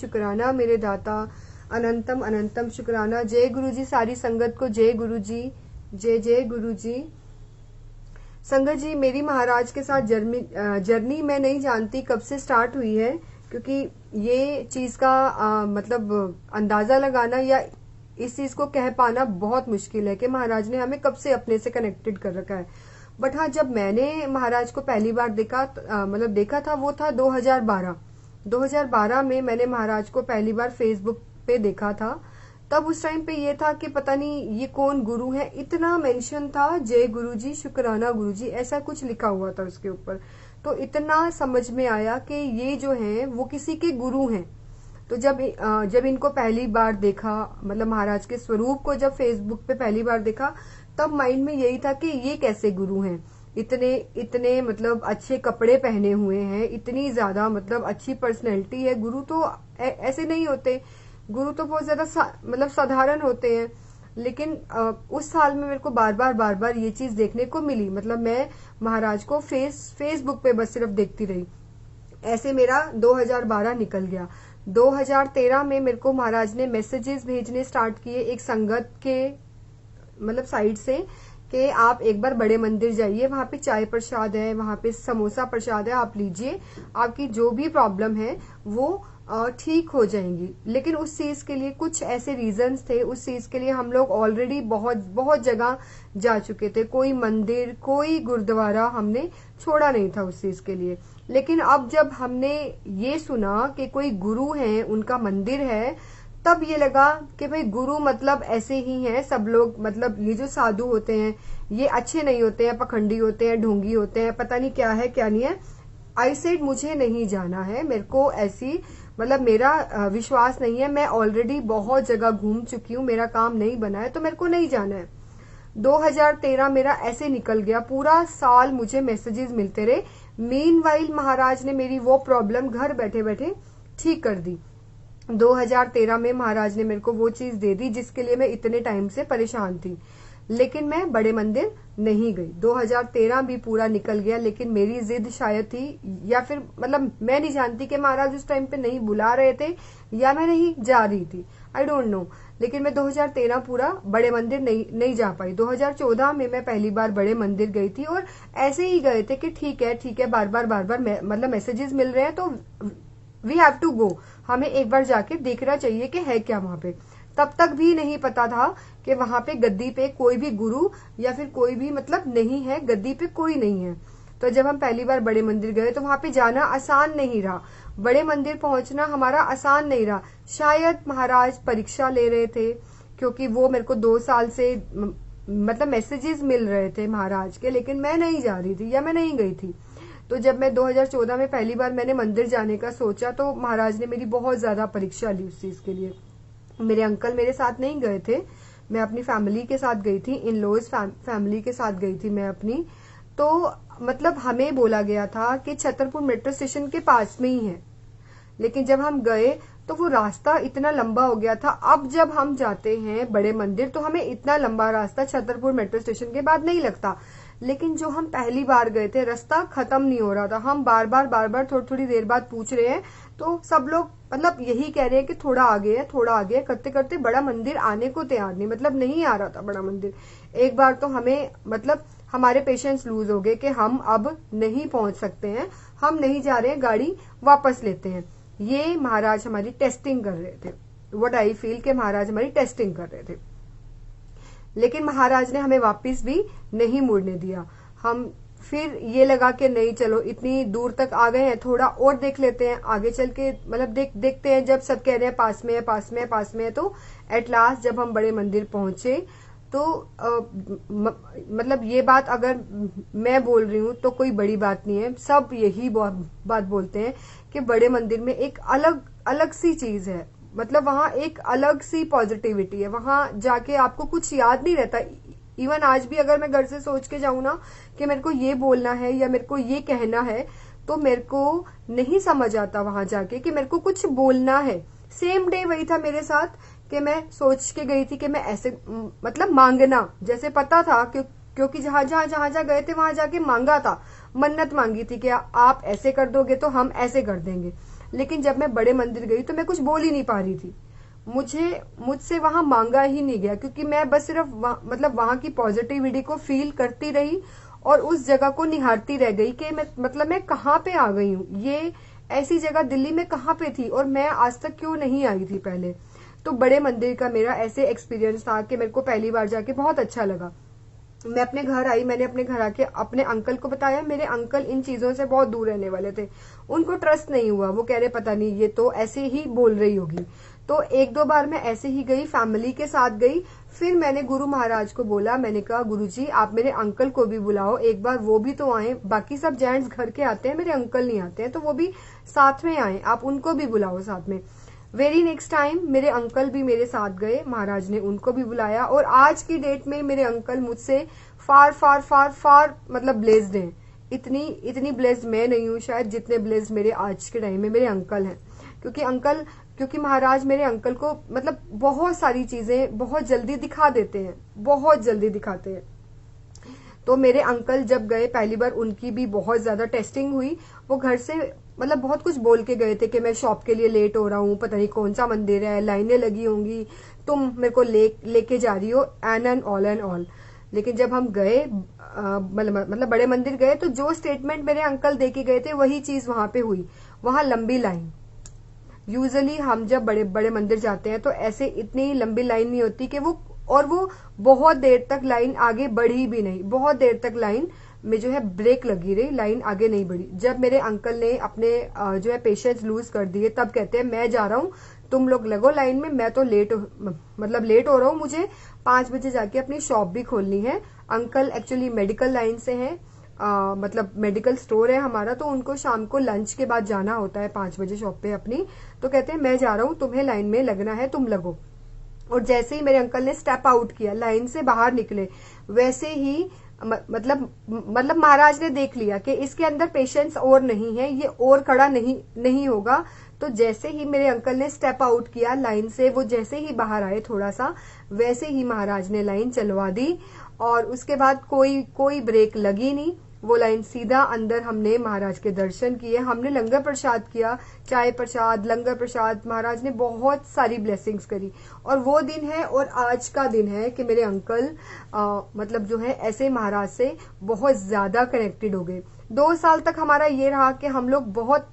शुक्राना मेरे दाता, अनंतम अनंतम शुक्राना। जय गुरु जी, सारी संगत को जय गुरु जी, जय जय गुरु जी। संगत जी, मेरी महाराज के साथ जर्नी मैं नहीं जानती कब से स्टार्ट हुई है, क्योंकि ये चीज का मतलब अंदाजा लगाना या इस चीज को कह पाना बहुत मुश्किल है कि महाराज ने हमें कब से अपने से कनेक्टेड कर रखा है। बट हाँ, जब मैंने महाराज को पहली बार मतलब देखा था, वो था 2012 में मैंने महाराज को पहली बार फेसबुक पे देखा था। तब उस टाइम पे ये था कि पता नहीं ये कौन गुरु है, इतना मेंशन था जय गुरु जी, शुक्राना गुरु जी, ऐसा कुछ लिखा हुआ था उसके ऊपर। तो इतना समझ में आया कि ये जो है वो किसी के गुरु हैं। तो जब इनको पहली बार देखा, मतलब महाराज के स्वरूप को जब फेसबुक पे पहली बार देखा, तब माइंड में यही था कि ये कैसे गुरु हैं, इतने इतने मतलब अच्छे कपड़े पहने हुए हैं, इतनी ज्यादा मतलब अच्छी पर्सनैलिटी है। गुरु तो ऐसे नहीं होते, गुरु तो बहुत ज्यादा मतलब साधारण होते हैं। लेकिन उस साल में मेरे को बार बार ये चीज देखने को मिली। मतलब मैं महाराज को फेसबुक पे बस सिर्फ देखती रही। ऐसे मेरा 2012 निकल गया। 2013 में मेरे को महाराज ने मैसेजेस भेजने स्टार्ट किए एक संगत के मतलब साइड से कि आप एक बार बड़े मंदिर जाइए, वहां पे चाय प्रसाद है, वहां पे समोसा प्रसाद है, आप लीजिए, आपकी जो भी प्रॉब्लम है वो ठीक हो जाएंगी। लेकिन उस चीज के लिए कुछ ऐसे रीजंस थे, उस चीज के लिए हम लोग ऑलरेडी बहुत जगह जा चुके थे, कोई मंदिर कोई गुरुद्वारा हमने छोड़ा नहीं था उस चीज के लिए। लेकिन अब जब हमने ये सुना कि कोई गुरु है, उनका मंदिर है, तब ये लगा कि भाई गुरु मतलब ऐसे ही हैं सब लोग। मतलब ये जो साधु होते हैं ये अच्छे नहीं होते हैं, पखंडी होते हैं, ढोंगी होते हैं, पता नहीं क्या है क्या नहीं है। आई सेड मुझे नहीं जाना है, मेरे को ऐसी मतलब मेरा विश्वास नहीं है, मैं ऑलरेडी बहुत जगह घूम चुकी हूँ, मेरा काम नहीं बना है, तो मेरे को नहीं जाना है। 2013 मेरा ऐसे निकल गया, पूरा साल मुझे मैसेजेस मिलते रहे। मीनवाइल महाराज ने मेरी वो प्रॉब्लम घर बैठे बैठे ठीक कर दी। 2013 में महाराज ने मेरे को वो चीज दे दी जिसके लिए मैं इतने टाइम से परेशान थी। लेकिन मैं बड़े मंदिर नहीं गई। 2013 भी पूरा निकल गया, लेकिन मेरी जिद शायद थी, या फिर मतलब मैं नहीं जानती कि महाराज उस टाइम पे नहीं बुला रहे थे या मैं नहीं जा रही थी, आई डोंट नो। लेकिन मैं 2013 पूरा बड़े मंदिर नहीं जा पाई। 2014 में मैं पहली बार बड़े मंदिर गई थी, और ऐसे ही गए थे कि ठीक है बार बार मतलब मैसेजेस मिल रहे हैं तो वी हैव टू गो, हमें एक बार जाके देखना चाहिए कि है क्या वहां पे। तब तक भी नहीं पता था कि वहां पे गद्दी पे कोई भी गुरु या फिर कोई भी मतलब नहीं है, गद्दी पे कोई नहीं है। तो जब हम पहली बार बड़े मंदिर गए तो वहां पे जाना आसान नहीं रहा, बड़े मंदिर पहुंचना हमारा आसान नहीं रहा। शायद महाराज परीक्षा ले रहे थे, क्योंकि वो मेरे को 2 साल से मतलब मैसेजेस मिल रहे थे महाराज के, लेकिन मैं नहीं जा रही थी या मैं नहीं गई थी। तो जब मैं 2014 में पहली बार मैंने मंदिर जाने का सोचा, तो महाराज ने मेरी बहुत ज्यादा परीक्षा ली उस चीज के लिए। मेरे अंकल मेरे साथ नहीं गए थे, मैं अपनी फैमिली के साथ गई थी, इन लॉज फैमिली के साथ गई थी मैं अपनी। तो मतलब हमें बोला गया था कि छतरपुर मेट्रो स्टेशन के पास में ही है, लेकिन जब हम गए तो वो रास्ता इतना लंबा हो गया था। अब जब हम जाते हैं बड़े मंदिर तो हमें इतना लंबा रास्ता छतरपुर मेट्रो स्टेशन के बाद नहीं लगता, लेकिन जो हम पहली बार गए थे रास्ता खत्म नहीं हो रहा था। हम बार बार थोड़ी देर बाद पूछ रहे हैं, तो सब लोग मतलब यही कह रहे हैं कि थोड़ा आगे है, थोड़ा आगे है, करते करते बड़ा मंदिर आने को तैयार नहीं, मतलब नहीं आ रहा था बड़ा मंदिर। एक बार तो हमें मतलब हमारे पेशेंस लूज हो गए कि हम अब नहीं पहुंच सकते हैं, हम नहीं जा रहे हैं, गाड़ी वापस लेते हैं। ये महाराज हमारी टेस्टिंग कर रहे थे। व्हाट आई फील के महाराज हमारी टेस्टिंग कर रहे थे। लेकिन महाराज ने हमें वापस भी नहीं मुड़ने दिया। हम फिर ये लगा कि नहीं, चलो इतनी दूर तक आ गए हैं, थोड़ा और देख लेते हैं, आगे चल के मतलब देखते हैं। जब सब कह रहे हैं पास में है, पास में है, पास में है, तो एट लास्ट जब हम बड़े मंदिर पहुंचे तो मतलब ये बात अगर मैं बोल रही हूँ तो कोई बड़ी बात नहीं है, सब यही बात बोलते हैं कि बड़े मंदिर में एक अलग सी चीज है। मतलब वहां एक अलग सी पॉजिटिविटी है, वहां जाके आपको कुछ याद नहीं रहता। इवन आज भी अगर मैं घर से सोच के जाऊं ना कि मेरे को ये बोलना है या मेरे को ये कहना है, तो मेरे को नहीं समझ आता वहां जाके कि मेरे को कुछ बोलना है। सेम डे वही था मेरे साथ कि मैं सोच के गई थी कि मैं ऐसे मतलब मांगना, जैसे पता था क्योंकि जहां जहां गए थे वहां जाके मांगा था, मन्नत मांगी थी कि आप ऐसे कर दोगे तो हम ऐसे कर देंगे। लेकिन जब मैं बड़े मंदिर गई तो मैं कुछ बोल ही नहीं पा रही थी। मुझसे वहां मांगा ही नहीं गया, क्योंकि मैं बस सिर्फ मतलब वहां की पॉजिटिविटी को फील करती रही और उस जगह को निहारती रह गई कि मैं कहाँ पे आ गई हूँ। ये ऐसी जगह दिल्ली में कहाँ पे थी और मैं आज तक क्यों नहीं आई थी पहले। तो बड़े मंदिर का मेरा ऐसे एक्सपीरियंस था कि मेरे को पहली बार जाके बहुत अच्छा लगा। मैं अपने घर आई, मैंने अपने घर आके अपने अंकल को बताया। मेरे अंकल इन चीजों से बहुत दूर रहने वाले थे, उनको ट्रस्ट नहीं हुआ। वो कह रहे पता नहीं ये तो ऐसे ही बोल रही होगी। तो एक दो बार मैं ऐसे ही गई, फैमिली के साथ गई। फिर मैंने गुरु महाराज को बोला, मैंने कहा गुरुजी आप मेरे अंकल को भी बुलाओ एक बार, वो भी तो आए। बाकी सब जेंट्स घर के आते हैं, मेरे अंकल नहीं आते हैं, तो वो भी साथ में आए, आप उनको भी बुलाओ साथ में। वेरी नेक्स्ट टाइम मेरे अंकल भी मेरे साथ गए, महाराज ने उनको भी बुलाया। और आज की डेट में मेरे अंकल मुझसे फार फार फार फार मतलब ब्लेस्ड हैं। इतनी ब्लेस्ड मैं नहीं हूँ शायद जितने ब्लेस्ड मेरे आज के टाइम में मेरे अंकल हैं। क्योंकि महाराज मेरे अंकल को मतलब बहुत सारी चीजें बहुत जल्दी दिखा देते हैं, बहुत जल्दी दिखाते हैं। तो मेरे अंकल जब गए पहली बार, उनकी भी बहुत ज्यादा टेस्टिंग हुई। वो घर से मतलब बहुत कुछ बोल के गए थे कि मैं शॉप के लिए लेट हो रहा हूँ, पता नहीं कौन सा मंदिर है, लाइनें लगी होंगी, तुम मेरे को लेके जा रही हो, एंड ऑल। लेकिन जब हम गए मतलब बड़े मंदिर गए, तो जो स्टेटमेंट मेरे अंकल दे के गए थे वही चीज वहां पे हुई। वहां लंबी लाइन, यूजुअली हम जब बड़े बड़े मंदिर जाते हैं तो ऐसे इतनी लंबी लाइन नहीं होती कि वो बहुत देर तक लाइन आगे बढ़ी भी नहीं, बहुत देर तक लाइन में जो है ब्रेक लगी रही, लाइन आगे नहीं बढ़ी। जब मेरे अंकल ने अपने जो है पेशेंस लूज कर दिए, तब कहते हैं मैं जा रहा हूँ, तुम लोग लगो लाइन में, मैं तो लेट हो रहा हूँ, मुझे 5 बजे जाके अपनी शॉप भी खोलनी है। अंकल एक्चुअली मेडिकल लाइन से हैं, मतलब मेडिकल स्टोर है हमारा, तो उनको शाम को लंच के बाद जाना होता है 5 बजे शॉप पे अपनी। तो कहते हैं मैं जा रहा हूँ, तुम्हें लाइन में लगना है, तुम लगो। और जैसे ही मेरे अंकल ने स्टेप आउट किया, लाइन से बाहर निकले, वैसे ही मतलब महाराज ने देख लिया कि इसके अंदर पेशेंस और नहीं है, ये और खड़ा नहीं होगा। तो जैसे ही मेरे अंकल ने स्टेप आउट किया लाइन से, वो जैसे ही बाहर आए थोड़ा सा, वैसे ही महाराज ने लाइन चलवा दी। और उसके बाद कोई ब्रेक लगी नहीं, वो लाइन सीधा अंदर। हमने महाराज के दर्शन किए, हमने लंगर प्रसाद किया, चाय प्रसाद, लंगर प्रसाद, महाराज ने बहुत सारी ब्लेसिंग्स करी। और वो दिन है और आज का दिन है कि मेरे अंकल मतलब जो है ऐसे महाराज से बहुत ज्यादा कनेक्टेड हो गए। 2 साल तक हमारा ये रहा कि हम लोग बहुत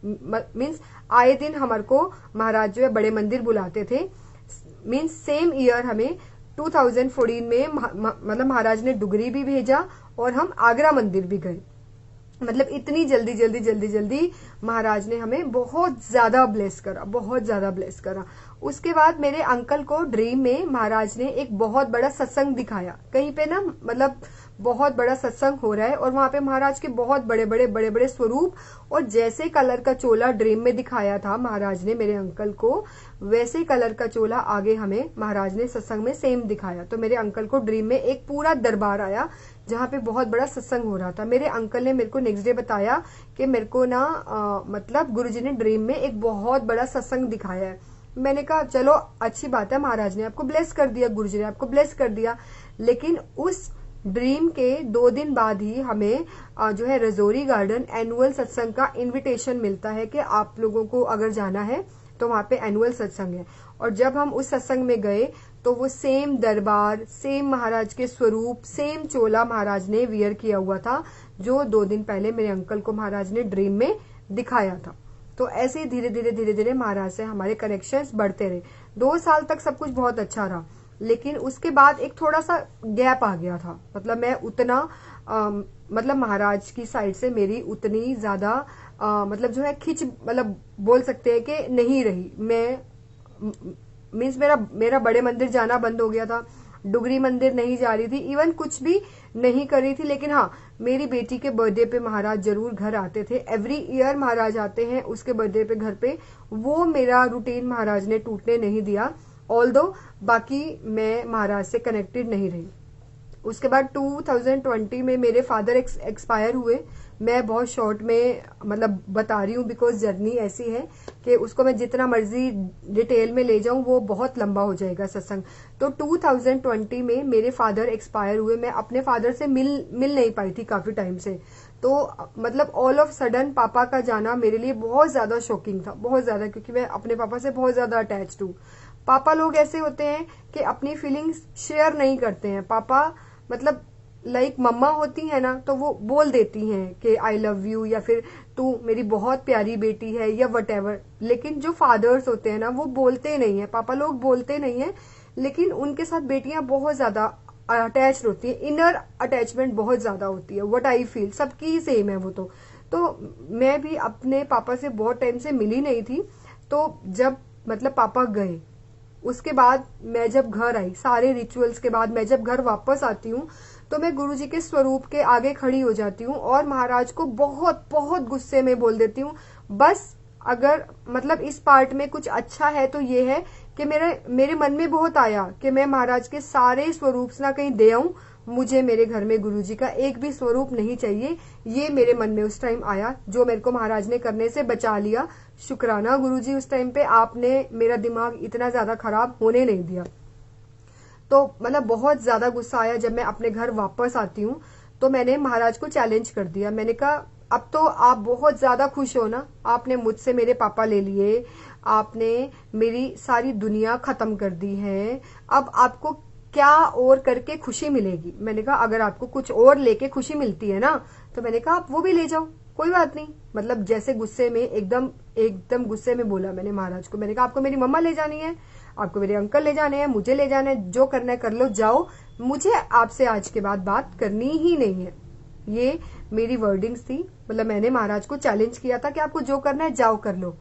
मीन्स आए दिन हमारे को महाराज जो है बड़े मंदिर बुलाते थे। मीन्स सेम ईयर हमें 2014 में मतलब महाराज ने डुगरी भी भेजा और हम आगरा मंदिर भी गए। मतलब इतनी जल्दी महाराज ने हमें बहुत ज्यादा ब्लेस करा, बहुत ज्यादा ब्लेस करा। उसके बाद मेरे अंकल को ड्रीम में महाराज ने एक बहुत बड़ा सत्संग दिखाया। कहीं पे ना मतलब बहुत बड़ा सत्संग हो रहा है और वहां पे महाराज के बहुत बड़े बड़े स्वरूप, और जैसे कलर का चोला ड्रीम में दिखाया था महाराज ने मेरे अंकल को, वैसे कलर का चोला आगे हमें महाराज ने सत्संग में सेम दिखाया। तो मेरे अंकल को ड्रीम में एक पूरा दरबार आया जहाँ पे बहुत बड़ा सत्संग हो रहा था। मेरे अंकल ने मेरे को नेक्स्ट डे बताया कि मेरे को ना मतलब गुरुजी ने ड्रीम में एक बहुत बड़ा सत्संग दिखाया है। मैंने कहा चलो अच्छी बात है, महाराज ने आपको ब्लेस कर दिया, गुरुजी ने आपको ब्लेस कर दिया। लेकिन उस ड्रीम के 2 दिन बाद ही हमें जो है रजौरी गार्डन एनुअल सत्संग का इनविटेशन मिलता है कि आप लोगों को अगर जाना है तो वहां पे एनुअल सत्संग है। और जब हम उस सत्संग में गए तो वो सेम दरबार, सेम महाराज के स्वरूप, सेम चोला महाराज ने वियर किया हुआ था जो 2 दिन पहले मेरे अंकल को महाराज ने ड्रीम में दिखाया था। तो ऐसे ही धीरे धीरे महाराज से हमारे कनेक्शंस बढ़ते रहे। 2 साल तक सब कुछ बहुत अच्छा रहा, लेकिन उसके बाद एक थोड़ा सा गैप आ गया था। मतलब मैं उतना मतलब महाराज की साइड से मेरी उतनी ज्यादा मतलब जो है खिंच मतलब बोल सकते हैं कि नहीं रही। मैं मीन्स मेरा बड़े मंदिर जाना बंद हो गया था, डुगरी मंदिर नहीं जा रही थी, इवन कुछ भी नहीं कर रही थी। लेकिन हाँ, मेरी बेटी के बर्थडे पे महाराज जरूर घर आते थे। एवरी ईयर महाराज आते हैं उसके बर्थडे पे घर पे। वो मेरा रूटीन महाराज ने टूटने नहीं दिया, ऑल्दो बाकी मैं महाराज से कनेक्टेड नहीं रही। उसके बाद 2020 में मेरे फादर एक्सपायर हुए। मैं बहुत शॉर्ट में मतलब बता रही हूँ बिकॉज जर्नी ऐसी है कि उसको मैं जितना मर्जी डिटेल में ले जाऊं वो बहुत लंबा हो जाएगा सत्संग। तो 2020 में मेरे फादर एक्सपायर हुए। मैं अपने फादर से मिल नहीं पाई थी काफी टाइम से। तो मतलब ऑल ऑफ सडन पापा का जाना मेरे लिए बहुत ज्यादा शॉकिंग था, बहुत ज्यादा, क्योंकि मैं अपने पापा से बहुत ज्यादा अटैच्ड हूँ। पापा लोग ऐसे होते हैं कि अपनी फीलिंग्स शेयर नहीं करते हैं। पापा मतलब लाइक मम्मा होती है ना, तो वो बोल देती हैं कि आई लव यू, या फिर तू मेरी बहुत प्यारी बेटी है, या वट एवर। लेकिन जो फादर्स होते हैं ना, वो बोलते नहीं है, पापा लोग बोलते नहीं है, लेकिन उनके साथ बेटियां बहुत ज्यादा अटैच होती है, इनर अटैचमेंट बहुत ज्यादा होती है। व्हाट आई फील, सबकी सेम है वो। तो मैं भी अपने पापा से बहुत टाइम से मिली नहीं थी। तो जब मतलब पापा गए, उसके बाद मैं जब घर आई, सारे रिचुअल्स के बाद मैं जब घर वापस आती हूँ, तो मैं गुरुजी के स्वरूप के आगे खड़ी हो जाती हूँ और महाराज को बहुत बहुत गुस्से में बोल देती हूँ। बस अगर मतलब इस पार्ट में कुछ अच्छा है तो ये है कि मेरे मन में बहुत आया कि मैं महाराज के सारे स्वरूप ना कहीं दे आऊं, मुझे मेरे घर में गुरुजी का एक भी स्वरूप नहीं चाहिए। ये मेरे मन में उस टाइम आया, जो मेरे को महाराज ने करने से बचा लिया। शुक्राना गुरुजी, उस टाइम पे आपने मेरा दिमाग इतना ज्यादा खराब होने नहीं दिया। तो मतलब बहुत ज्यादा गुस्सा आया जब मैं अपने घर वापस आती हूँ। तो मैंने महाराज को चैलेंज कर दिया। मैंने कहा अब तो आप बहुत ज्यादा खुश हो ना, आपने मुझसे मेरे पापा ले लिए, आपने मेरी सारी दुनिया खत्म कर दी है, अब आपको क्या और करके खुशी मिलेगी। मैंने कहा अगर आपको कुछ और लेके खुशी मिलती है ना, तो मैंने कहा आप वो भी ले जाओ, कोई बात नहीं। मतलब जैसे गुस्से में एकदम एकदम गुस्से में बोला मैंने महाराज को। मैंने कहा आपको मेरी मम्मा ले जानी है, आपको मेरे अंकल ले जाने हैं, मुझे ले जाना है, जो करना है कर लो, जाओ, मुझे आपसे आज के बाद बात करनी ही नहीं है। ये मेरी वर्डिंग्स थी। मतलब मैंने महाराज को चैलेंज किया था कि आपको जो करना है जाओ कर लो।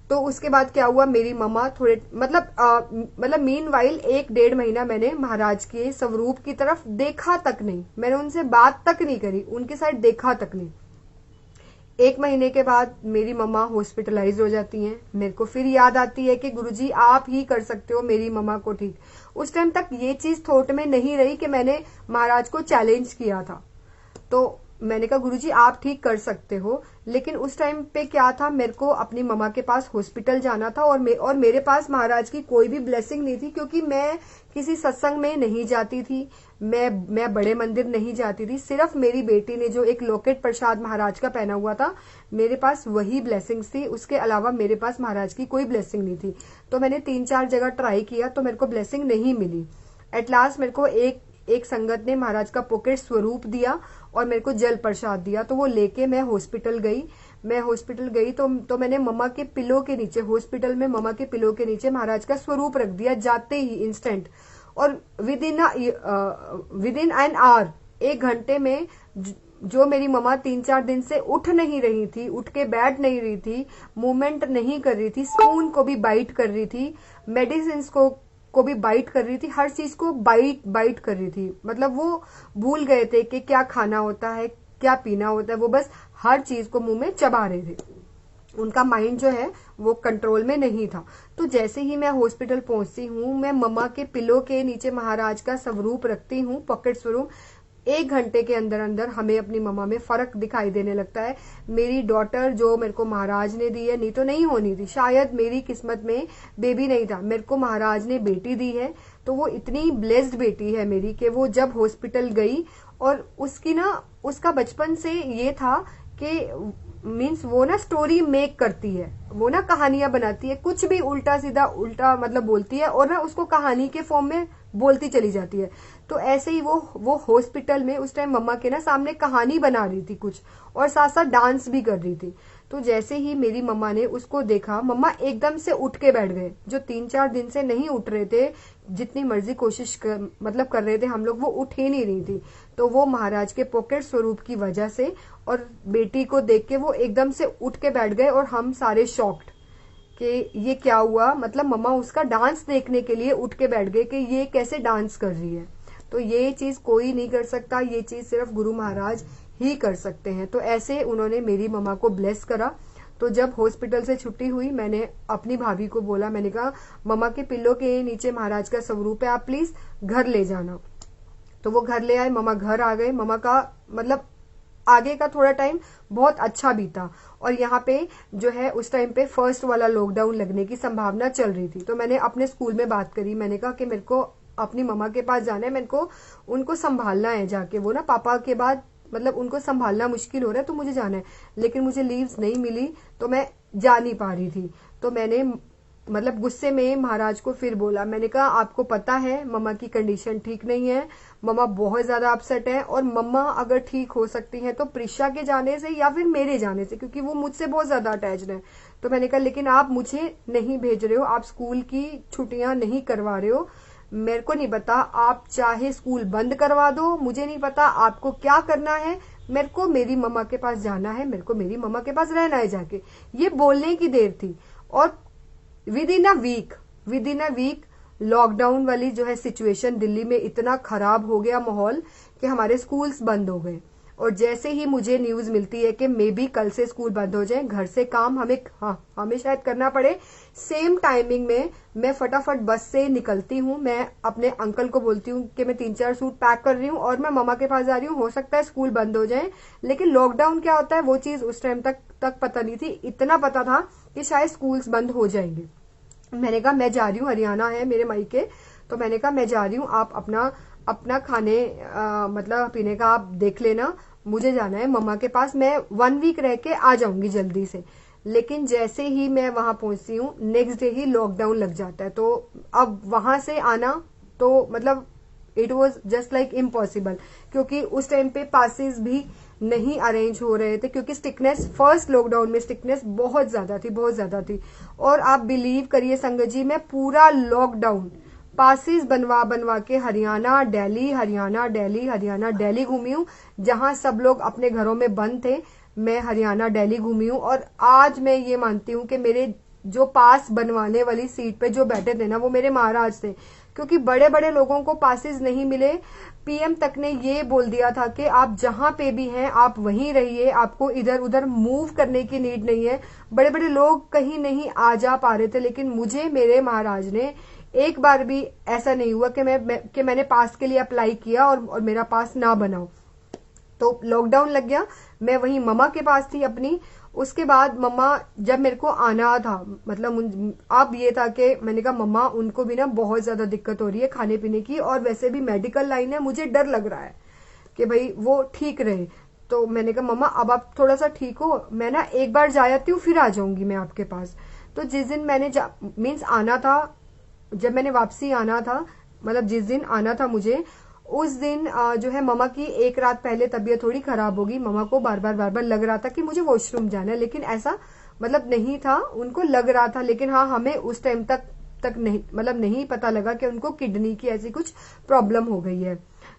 तो उसके बाद क्या हुआ, मेरी मम्मा थोड़े मतलब मीनवाइल 1-1.5 महीना मैंने महाराज के स्वरूप की तरफ देखा तक नहीं, मैंने उनसे बात तक नहीं करी, उनके साइड देखा तक नहीं। 1 महीने के बाद मेरी मम्मा हॉस्पिटलाइज हो जाती हैं। मेरे को फिर याद आती है कि गुरुजी आप ही कर सकते हो मेरी मम्मा को ठीक। उस टाइम तक ये चीज थॉट में नहीं रही कि मैंने महाराज को चैलेंज किया था। तो मैंने कहा गुरुजी आप ठीक कर सकते हो। लेकिन उस टाइम पे क्या था, मेरे को अपनी मम्मा के पास हॉस्पिटल जाना था और मेरे पास महाराज की कोई भी ब्लेसिंग नहीं थी, क्योंकि मैं किसी सत्संग में नहीं जाती थी, मैं बड़े मंदिर नहीं जाती थी। सिर्फ मेरी बेटी ने जो एक लॉकेट प्रसाद महाराज का पहना हुआ था, मेरे पास वही ब्लेसिंग्स थी, उसके अलावा मेरे पास महाराज की कोई ब्लेसिंग नहीं थी। तो मैंने 3-4 जगह ट्राई किया, तो मेरे को ब्लेसिंग नहीं मिली। एट लास्ट मेरे को एक संगत ने महाराज का पॉकेट स्वरूप दिया और मेरे को जल प्रसाद दिया। तो वो लेके मैं हॉस्पिटल गई। तो मैंने मम्मा के पिलो के नीचे, हॉस्पिटल में मम्मा के पिलो के नीचे महाराज का स्वरूप रख दिया, जाते ही इंस्टेंट। और विद इन एन आवर, 1 घंटे में, जो मेरी मम्मा 3-4 दिन से उठ नहीं रही थी, उठ के बैठ नहीं रही थी, मूवमेंट नहीं कर रही थी, स्पून को भी बाइट कर रही थी, मेडिसिन को भी बाइट कर रही थी, हर चीज को बाइट कर रही थी। मतलब वो भूल गए थे कि क्या खाना होता है, क्या पीना होता है, वो बस हर चीज को मुंह में चबा रहे थे। उनका माइंड जो है वो कंट्रोल में नहीं था। तो जैसे ही मैं हॉस्पिटल पहुंचती हूँ, मैं मम्मा के पिलो के नीचे महाराज का स्वरूप रखती हूँ, पॉकेट स्वरूप। 1 घंटे के अंदर अंदर हमें अपनी मम्मा में फर्क दिखाई देने लगता है। मेरी डॉटर जो मेरे को महाराज ने दी है, नहीं तो नहीं होनी थी, शायद मेरी किस्मत में बेबी नहीं था, मेरे को महाराज ने बेटी दी है। तो वो इतनी ब्लेस्ड बेटी है मेरी कि वो जब हॉस्पिटल गई, और उसका बचपन से ये था कि मीन्स वो ना स्टोरी मेक करती है, वो ना कहानियां बनाती है, कुछ भी उल्टा सीधा उल्टा मतलब बोलती है, और ना उसको कहानी के फॉर्म में बोलती चली जाती है। तो ऐसे ही वो हॉस्पिटल में उस टाइम मम्मा के ना सामने कहानी बना रही थी कुछ, और साथ साथ डांस भी कर रही थी। तो जैसे ही मेरी मम्मा ने उसको देखा, मम्मा एकदम से उठ के बैठ गए। जो 3-4 दिन से नहीं उठ रहे थे, जितनी मर्जी कोशिश कर रहे थे हम लोग, वो उठ ही नहीं रही थी। तो वो महाराज के पॉकेट स्वरूप की वजह से और बेटी को देख के वो एकदम से उठ के बैठ गए, और हम सारे शॉक्ड कि ये क्या हुआ। मतलब मम्मा उसका डांस देखने के लिए उठ के बैठ गए कि ये कैसे डांस कर रही है। तो ये चीज कोई नहीं कर सकता, ये चीज सिर्फ गुरु महाराज ही कर सकते हैं। तो ऐसे उन्होंने मेरी मम्मा को ब्लेस करा। तो जब हॉस्पिटल से छुट्टी हुई, मैंने अपनी भाभी को बोला, मैंने कहा मम्मा के पिल्लो के नीचे महाराज का स्वरूप है, आप प्लीज घर ले जाना। तो वो घर ले आए, मम्मा घर आ गए। मम्मा का मतलब आगे का थोड़ा टाइम बहुत अच्छा बीता। और यहाँ पे जो है उस टाइम पे फर्स्ट वाला लॉकडाउन लगने की संभावना चल रही थी। तो मैंने अपने स्कूल में बात करी, मैंने कहा कि मेरे को अपनी मम्मा के पास जाना है, मेरे को उनको संभालना है जाके। वो ना पापा के बाद मतलब उनको संभालना मुश्किल हो रहा है तो मुझे जाना है, लेकिन मुझे लीव्स नहीं मिली तो मैं जा नहीं पा रही थी। तो मैंने मतलब गुस्से में महाराज को फिर बोला, मैंने कहा आपको पता है मम्मा की कंडीशन ठीक नहीं है, मम्मा बहुत ज्यादा अपसेट है, और मम्मा अगर ठीक हो सकती हैं तो प्रिशा के जाने से या फिर मेरे जाने से, क्योंकि वो मुझसे बहुत ज्यादा अटैच्ड है। तो मैंने कहा लेकिन आप मुझे नहीं भेज रहे हो, आप स्कूल की छुट्टियां नहीं करवा रहे हो, मेरे को नहीं पता, आप चाहे स्कूल बंद करवा दो, मुझे नहीं पता आपको क्या करना है, मेरे को मेरी मम्मा के पास जाना है, मेरे को मेरी मम्मा के पास रहना है जाके। ये बोलने की देर थी। और within a week lockdown वाली जो है सिचुएशन दिल्ली में इतना खराब हो गया माहौल कि हमारे स्कूल्स बंद हो गए। और जैसे ही मुझे न्यूज मिलती है कि मे बी कल से स्कूल बंद हो जाए, घर से काम हमें शायद करना पड़े, सेम टाइमिंग में मैं फटाफट बस से निकलती हूँ। मैं अपने अंकल को बोलती हूँ कि मैं 3-4 सूट पैक कर रही हूँ और मैं मम्मा के पास जा रही हूँ, हो सकता है स्कूल बंद हो जाए। लेकिन लॉकडाउन क्या होता है वो चीज उस टाइम तक पता नहीं थी। इतना पता था कि शायद स्कूल्स बंद हो जाएंगे। मैंने कहा मैं जा रही हूँ, हरियाणा है मेरे मायके, तो मैंने कहा मैं जा रही हूँ, आप अपना खाने मतलब पीने का आप देख लेना, मुझे जाना है मम्मा के पास, मैं 1 वीक रह के आ जाऊंगी जल्दी से। लेकिन जैसे ही मैं वहां पहुंचती हूँ नेक्स्ट डे ही लॉकडाउन लग जाता है। तो अब वहां से आना तो मतलब it was just like impossible, क्योंकि उस टाइम पे पासिस भी नहीं अरेंज हो रहे थे, क्योंकि स्टिकनेस फर्स्ट लॉकडाउन में स्टिकनेस बहुत ज्यादा थी। और आप बिलीव करिए संगत जी, मैं पूरा लॉकडाउन पासिस बनवा के हरियाणा दिल्ली घूमी हूँ। जहां सब लोग अपने घरों में बंद थे, मैं हरियाणा दिल्ली घूमी हूँ। और आज मैं ये मानती हूँ कि मेरे जो पास बनवाने वाली सीट पे जो बैठे थे ना, वो मेरे महाराज थे, क्योंकि बड़े बड़े लोगों को पासिस नहीं मिले। पीएम तक ने ये बोल दिया था कि आप जहां पे भी हैं आप वहीं रहिए, आपको इधर उधर मूव करने की नीड नहीं है। बड़े बड़े लोग कहीं नहीं आ जा पा रहे थे, लेकिन मुझे मेरे महाराज ने एक बार भी ऐसा नहीं हुआ कि मैंने पास के लिए अप्लाई किया और मेरा पास ना बनाओ। तो लॉकडाउन लग गया, मैं वहीं मम्मा के पास थी अपनी। उसके बाद मम्मा जब मेरे को आना था, मतलब अब ये था कि मैंने कहा मम्मा उनको भी ना बहुत ज्यादा दिक्कत हो रही है खाने पीने की, और वैसे भी मेडिकल लाइन है, मुझे डर लग रहा है कि भाई वो ठीक रहे। तो मैंने कहा मम्मा अब आप थोड़ा सा ठीक हो, मैं ना एक बार जा आती हूँ फिर आ जाऊंगी मैं आपके पास। तो जिस दिन मैंने मीन्स आना था, जब मैंने वापसी आना था, मतलब जिस दिन आना था मुझे, उस दिन जो है मम्मा की एक रात पहले तबीयत थोड़ी खराब होगी। मम्मा को बार बार लग रहा था कि मुझे वॉशरूम जाना है, लेकिन ऐसा मतलब नहीं था, उनको लग रहा था। लेकिन हाँ, हमें उस टाइम तक नहीं, मतलब नहीं पता लगा कि उनको किडनी की ऐसी कुछ प्रॉब्लम हो गई है।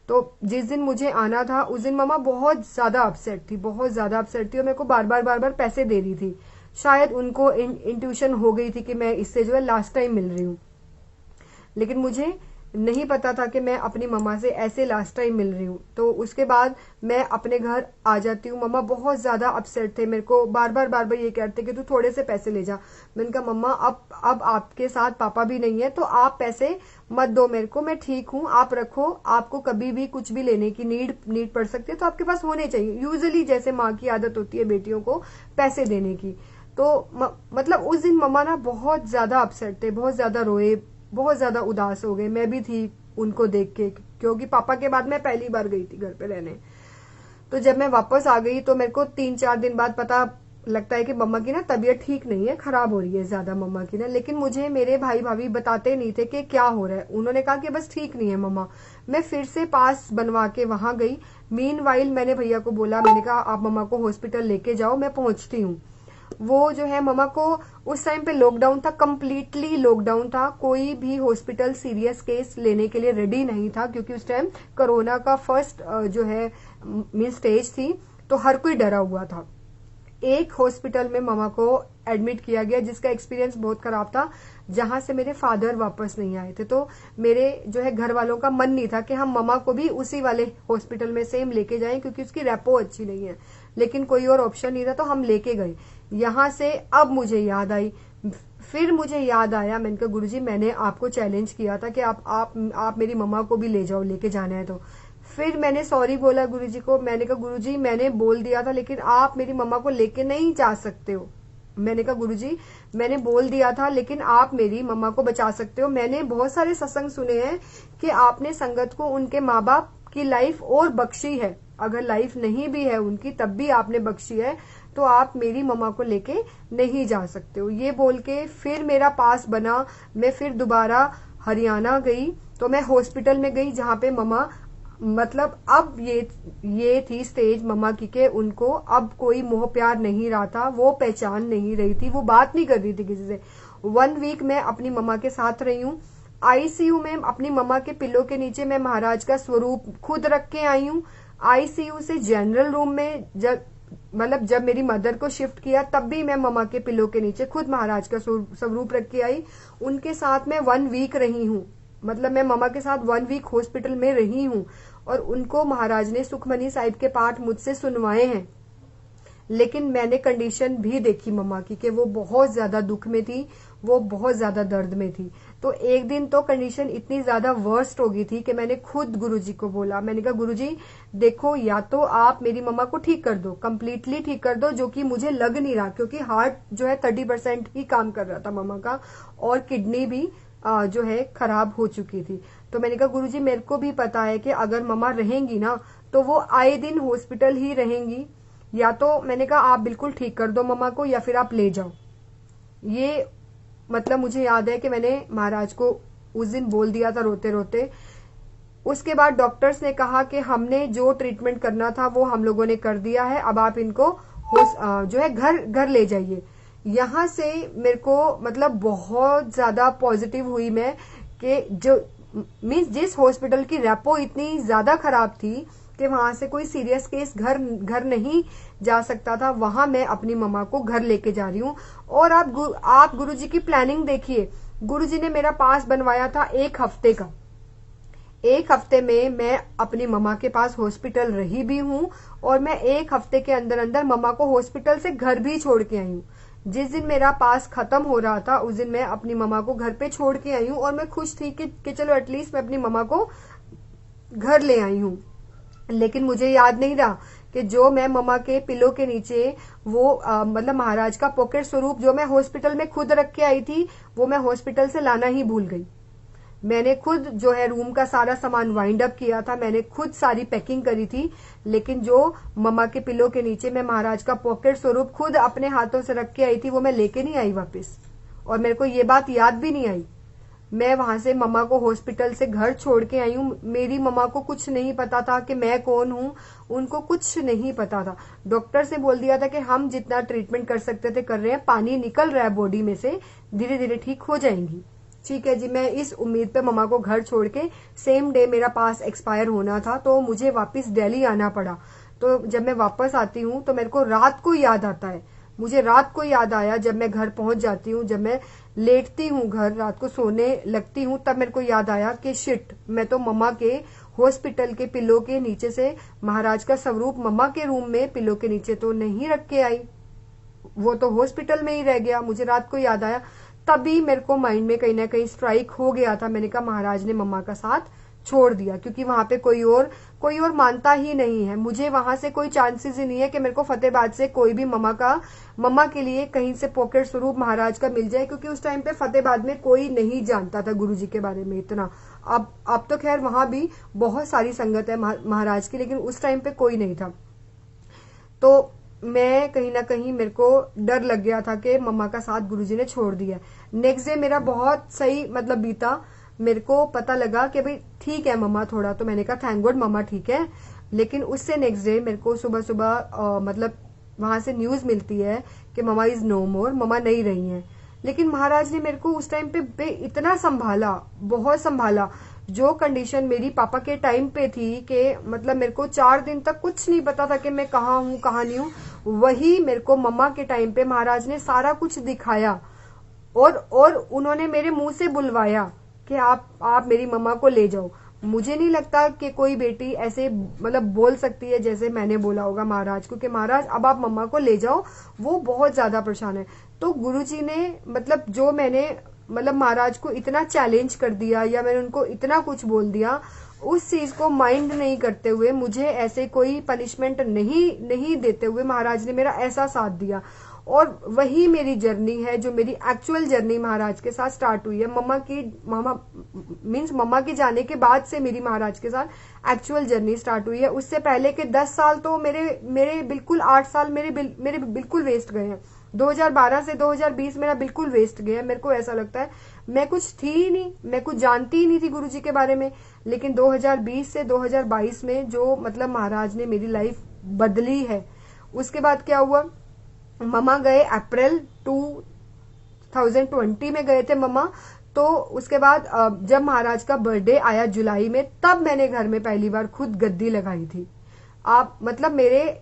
तो जिस दिन मुझे आना था उस दिन मम्मा बहुत ज्यादा अपसेट थी और मेरे को बार बार पैसे दे रही थी। शायद उनको इंट्यूशन हो गई थी कि मैं इससे जो है लास्ट टाइम मिल रही हूँ, लेकिन मुझे नहीं पता था कि मैं अपनी मम्मा से ऐसे लास्ट टाइम मिल रही हूँ। तो उसके बाद मैं अपने घर आ जाती हूँ। मम्मा बहुत ज्यादा अपसेट थे, मेरे को बार बार ये कहते कि तू थोड़े से पैसे ले जा। मैंने कहा मम्मा अब आपके साथ पापा भी नहीं है तो आप पैसे मत दो मेरे को, मैं ठीक हूँ, आप रखो, आपको कभी भी कुछ भी लेने की नीड पड़ सकती है तो आपके पास होने चाहिए। यूजुअली जैसे माँ की आदत होती है बेटियों को पैसे देने की। तो मतलब उस दिन मम्मा ना बहुत ज्यादा अपसेट थे, बहुत ज्यादा रोए, बहुत ज्यादा उदास हो गए। मैं भी थी उनको देख के, क्योंकि पापा के बाद मैं पहली बार गई थी घर पे रहने। तो जब मैं वापस आ गई तो मेरे को 3-4 दिन बाद पता लगता है कि मम्मा की ना तबीयत ठीक नहीं है, खराब हो रही है ज्यादा मम्मा की ना। लेकिन मुझे मेरे भाई भाभी बताते नहीं थे कि क्या हो रहा है। उन्होंने कहा कि बस ठीक नहीं है मम्मा। मैं फिर से पास बनवा के वहां गई। मीनवाइल मैंने भैया को बोला, मैंने कहा आप मम्मा को हॉस्पिटल लेके जाओ, मैं पहुंचती हूँ। वो जो है मम्मा को उस टाइम पे लॉकडाउन था, कंप्लीटली लॉकडाउन था, कोई भी हॉस्पिटल सीरियस केस लेने के लिए रेडी नहीं था, क्योंकि उस टाइम कोरोना का फर्स्ट जो है मीन स्टेज थी, तो हर कोई डरा हुआ था। एक हॉस्पिटल में मम्मा को एडमिट किया गया जिसका एक्सपीरियंस बहुत खराब था, जहां से मेरे फादर वापस नहीं आए थे। तो मेरे जो है घर वालों का मन नहीं था कि हम मम्मा को भी उसी वाले हॉस्पिटल में सेम लेके जाएं, क्योंकि उसकी रेपो अच्छी नहीं है। लेकिन कोई और ऑप्शन नहीं था तो हम लेके गए। यहां से अब मुझे याद आई, फिर मुझे याद आया, मैंने कहा गुरुजी मैंने आपको चैलेंज किया था कि आप मेरी मम्मा को भी ले जाओ, लेके जाना है तो। फिर मैंने सॉरी बोला गुरुजी को। मैंने कहा गुरुजी मैंने बोल दिया था, लेकिन आप मेरी मम्मा को लेके नहीं जा सकते हो। मैंने कहा गुरुजी मैंने बोल दिया था, लेकिन आप मेरी मम्मा को बचा सकते हो। मैंने बहुत सारे सत्संग सुने हैं कि आपने संगत को उनके माँ बाप की लाइफ और बख्शी है, अगर लाइफ नहीं भी है उनकी तब भी आपने बख्शी है, तो आप मेरी मम्मा को लेके नहीं जा सकते हो। ये बोल के फिर मेरा पास बना, मैं फिर दोबारा हरियाणा गई। तो मैं हॉस्पिटल में गई जहाँ पे मम्मा, मतलब अब ये थी स्टेज मम्मा की के उनको अब कोई मोह प्यार नहीं रहा था, वो पहचान नहीं रही थी, वो बात नहीं कर रही थी किसी से। 1 वीक मैं अपनी मम्मा के साथ रही हूँ। आईसीयू में अपनी मम्मा के पिलो के नीचे मैं महाराज का स्वरूप खुद रख के आई हूँ। आईसीयू से जनरल रूम में जब मेरी मदर को शिफ्ट किया तब भी मैं मम्मा के पिलो के नीचे खुद महाराज का स्वरूप रख के आई। उनके साथ मैं 1 वीक रही हूँ, मतलब मैं मम्मा के साथ 1 वीक हॉस्पिटल में रही हूँ। और उनको महाराज ने सुखमनी साहिब के पाठ मुझसे सुनवाए हैं। लेकिन मैंने कंडीशन भी देखी मम्मा की कि वो बहुत ज्यादा दुख में थी, वो बहुत ज्यादा दर्द में थी। तो एक दिन तो कंडीशन इतनी ज्यादा वर्स्ट हो गई थी कि मैंने खुद गुरुजी को बोला, मैंने कहा गुरुजी देखो, या तो आप मेरी मम्मा को ठीक कर दो, कंप्लीटली ठीक कर दो, जो कि मुझे लग नहीं रहा, क्योंकि हार्ट जो है 30% ही काम कर रहा था मम्मा का, और किडनी भी जो है खराब हो चुकी थी। तो मैंने कहा गुरुजी मेरे को भी पता है कि अगर मम्मा रहेंगी ना तो वो आए दिन हॉस्पिटल ही रहेंगी, या तो मैंने कहा आप बिल्कुल ठीक कर दो मम्मा को या फिर आप ले जाओ। ये मतलब मुझे याद है कि मैंने महाराज को उस दिन बोल दिया था रोते रोते। उसके बाद डॉक्टर्स ने कहा कि हमने जो ट्रीटमेंट करना था वो हम लोगों ने कर दिया है, अब आप इनको जो है घर ले जाइए। यहाँ से मेरे को मतलब बहुत ज्यादा पॉजिटिव हुई मैं कि जो मीन्स जिस हॉस्पिटल की रेपो इतनी ज्यादा खराब थी कि वहां से कोई सीरियस केस घर नहीं जा सकता था, वहां मैं अपनी मम्मा को घर लेके जा रही हूँ। और आप गुरुजी की प्लानिंग देखिए, गुरुजी ने मेरा पास बनवाया था 1 हफ्ते का। 1 हफ्ते में मैं अपनी मम्मा के पास हॉस्पिटल रही भी हूँ, और मैं 1 हफ्ते के अंदर अंदर मम्मा को हॉस्पिटल से घर भी छोड़ के आई हूँ। जिस दिन मेरा पास खत्म हो रहा था उस दिन मैं अपनी मम्मा को घर पे छोड़ के आई हूँ, और मैं खुश थी कि चलो एटलीस्ट मैं अपनी मम्मा को घर ले आई हूँ। लेकिन मुझे याद नहीं रहा कि जो मैं मम्मा के पिलो के नीचे वो मतलब महाराज का पॉकेट स्वरूप जो मैं हॉस्पिटल में खुद रख के आई थी, वो मैं हॉस्पिटल से लाना ही भूल गई। मैंने खुद जो है रूम का सारा सामान वाइंड अप किया था, मैंने खुद सारी पैकिंग करी थी, लेकिन जो मम्मा के पिलो के नीचे मैं महाराज का पॉकेट स्वरूप खुद अपने हाथों से रख के आई थी वो मैं लेके नहीं आई वापस। और मेरे को ये बात याद भी नहीं आई। मैं वहां से मम्मा को हॉस्पिटल से घर छोड़ के आई हूँ। मेरी मम्मा को कुछ नहीं पता था कि मैं कौन हूँ, उनको कुछ नहीं पता था। डॉक्टर से बोल दिया था कि हम जितना ट्रीटमेंट कर सकते थे कर रहे हैं, पानी निकल रहा है बॉडी में से, धीरे धीरे ठीक हो जाएंगी। ठीक है जी। मैं इस उम्मीद पे मम्मा को घर छोड़ के सेम डे मेरा पास एक्सपायर होना था, तो मुझे वापस दिल्ली आना पड़ा। तो जब मैं वापस आती हूँ तो मेरे को रात को याद आता है, मुझे रात को याद आया जब मैं घर पहुंच जाती हूँ, जब मैं लेटती हूँ घर रात को सोने लगती हूँ, तब मेरे को याद आया कि शिट, मैं तो मम्मा के हॉस्पिटल के पिलो के नीचे से महाराज का स्वरूप मम्मा के रूम में पिलो के नीचे तो नहीं रख के आई, वो तो हॉस्पिटल में ही रह गया। मुझे रात को याद आया, तभी मेरे को माइंड में कहीं ना कहीं स्ट्राइक हो गया था। मैंने कहा महाराज ने मम्मा का साथ छोड़ दिया, क्योंकि वहां पे कोई और मानता ही नहीं है। मुझे वहां से कोई चांसेस ही नहीं है कि मेरे को फतेहाबाद से कोई भी मम्मा के लिए कहीं से पॉकेट स्वरूप महाराज का मिल जाए, क्योंकि उस टाइम पे फतेहाबाद में कोई नहीं जानता था गुरुजी के बारे में इतना। अब तो खैर वहां भी बहुत सारी संगत है महाराज की, लेकिन उस टाइम पे कोई नहीं था। तो मैं कहीं ना कहीं मेरे को डर लग गया था कि मम्मा का साथ गुरुजी ने छोड़ दिया। नेक्स्ट डे मेरा बहुत सही मतलब बीता। मेरे को पता लगा कि भाई ठीक है मम्मा थोड़ा, तो मैंने कहा थैंक गॉड मम्मा ठीक है। लेकिन उससे नेक्स्ट डे मेरे को सुबह सुबह मतलब वहां से न्यूज मिलती है कि मम्मा इज नो मोर, मम्मा नहीं रही हैं। लेकिन महाराज ने मेरे को उस टाइम पे इतना संभाला, बहुत संभाला। जो कंडीशन मेरी पापा के टाइम पे थी कि मतलब मेरे को 4 दिन तक कुछ नहीं पता था कि मैं कहाँ हूँ कहाँ नहीं हूँ, वही मेरे को मम्मा के टाइम पे महाराज ने सारा कुछ दिखाया। और उन्होंने मेरे मुंह से बुलवाया कि आप मेरी मम्मा को ले जाओ। मुझे नहीं लगता कि कोई बेटी ऐसे मतलब बोल सकती है जैसे मैंने बोला होगा महाराज को कि महाराज अब आप मम्मा को ले जाओ, वो बहुत ज्यादा परेशान है। तो गुरुजी ने मतलब जो मैंने मतलब महाराज को इतना चैलेंज कर दिया या मैंने उनको इतना कुछ बोल दिया, उस चीज को माइंड नहीं करते हुए, मुझे ऐसे कोई पनिशमेंट नहीं देते हुए महाराज ने मेरा ऐसा साथ दिया। और वही मेरी जर्नी है जो मेरी एक्चुअल जर्नी महाराज के साथ स्टार्ट हुई है। मम्मा की जाने के बाद से मेरी महाराज के साथ एक्चुअल जर्नी स्टार्ट हुई है। उससे पहले के 10 साल तो मेरे बिल्कुल 8 साल मेरे बिल्कुल वेस्ट गए हैं। 2012 से 2020 मेरा बिल्कुल वेस्ट गया। मेरे को ऐसा लगता है मैं कुछ थी ही नहीं, मैं कुछ जानती ही नहीं थी गुरुजी के बारे में। लेकिन 2020 से 2022 में जो मतलब महाराज ने मेरी लाइफ बदली है। उसके बाद क्या हुआ, मम्मा गए अप्रैल 2020 में गए थे मम्मा। तो उसके बाद जब महाराज का बर्थडे आया जुलाई में, तब मैंने घर में पहली बार खुद गद्दी लगाई थी। आप मतलब मेरे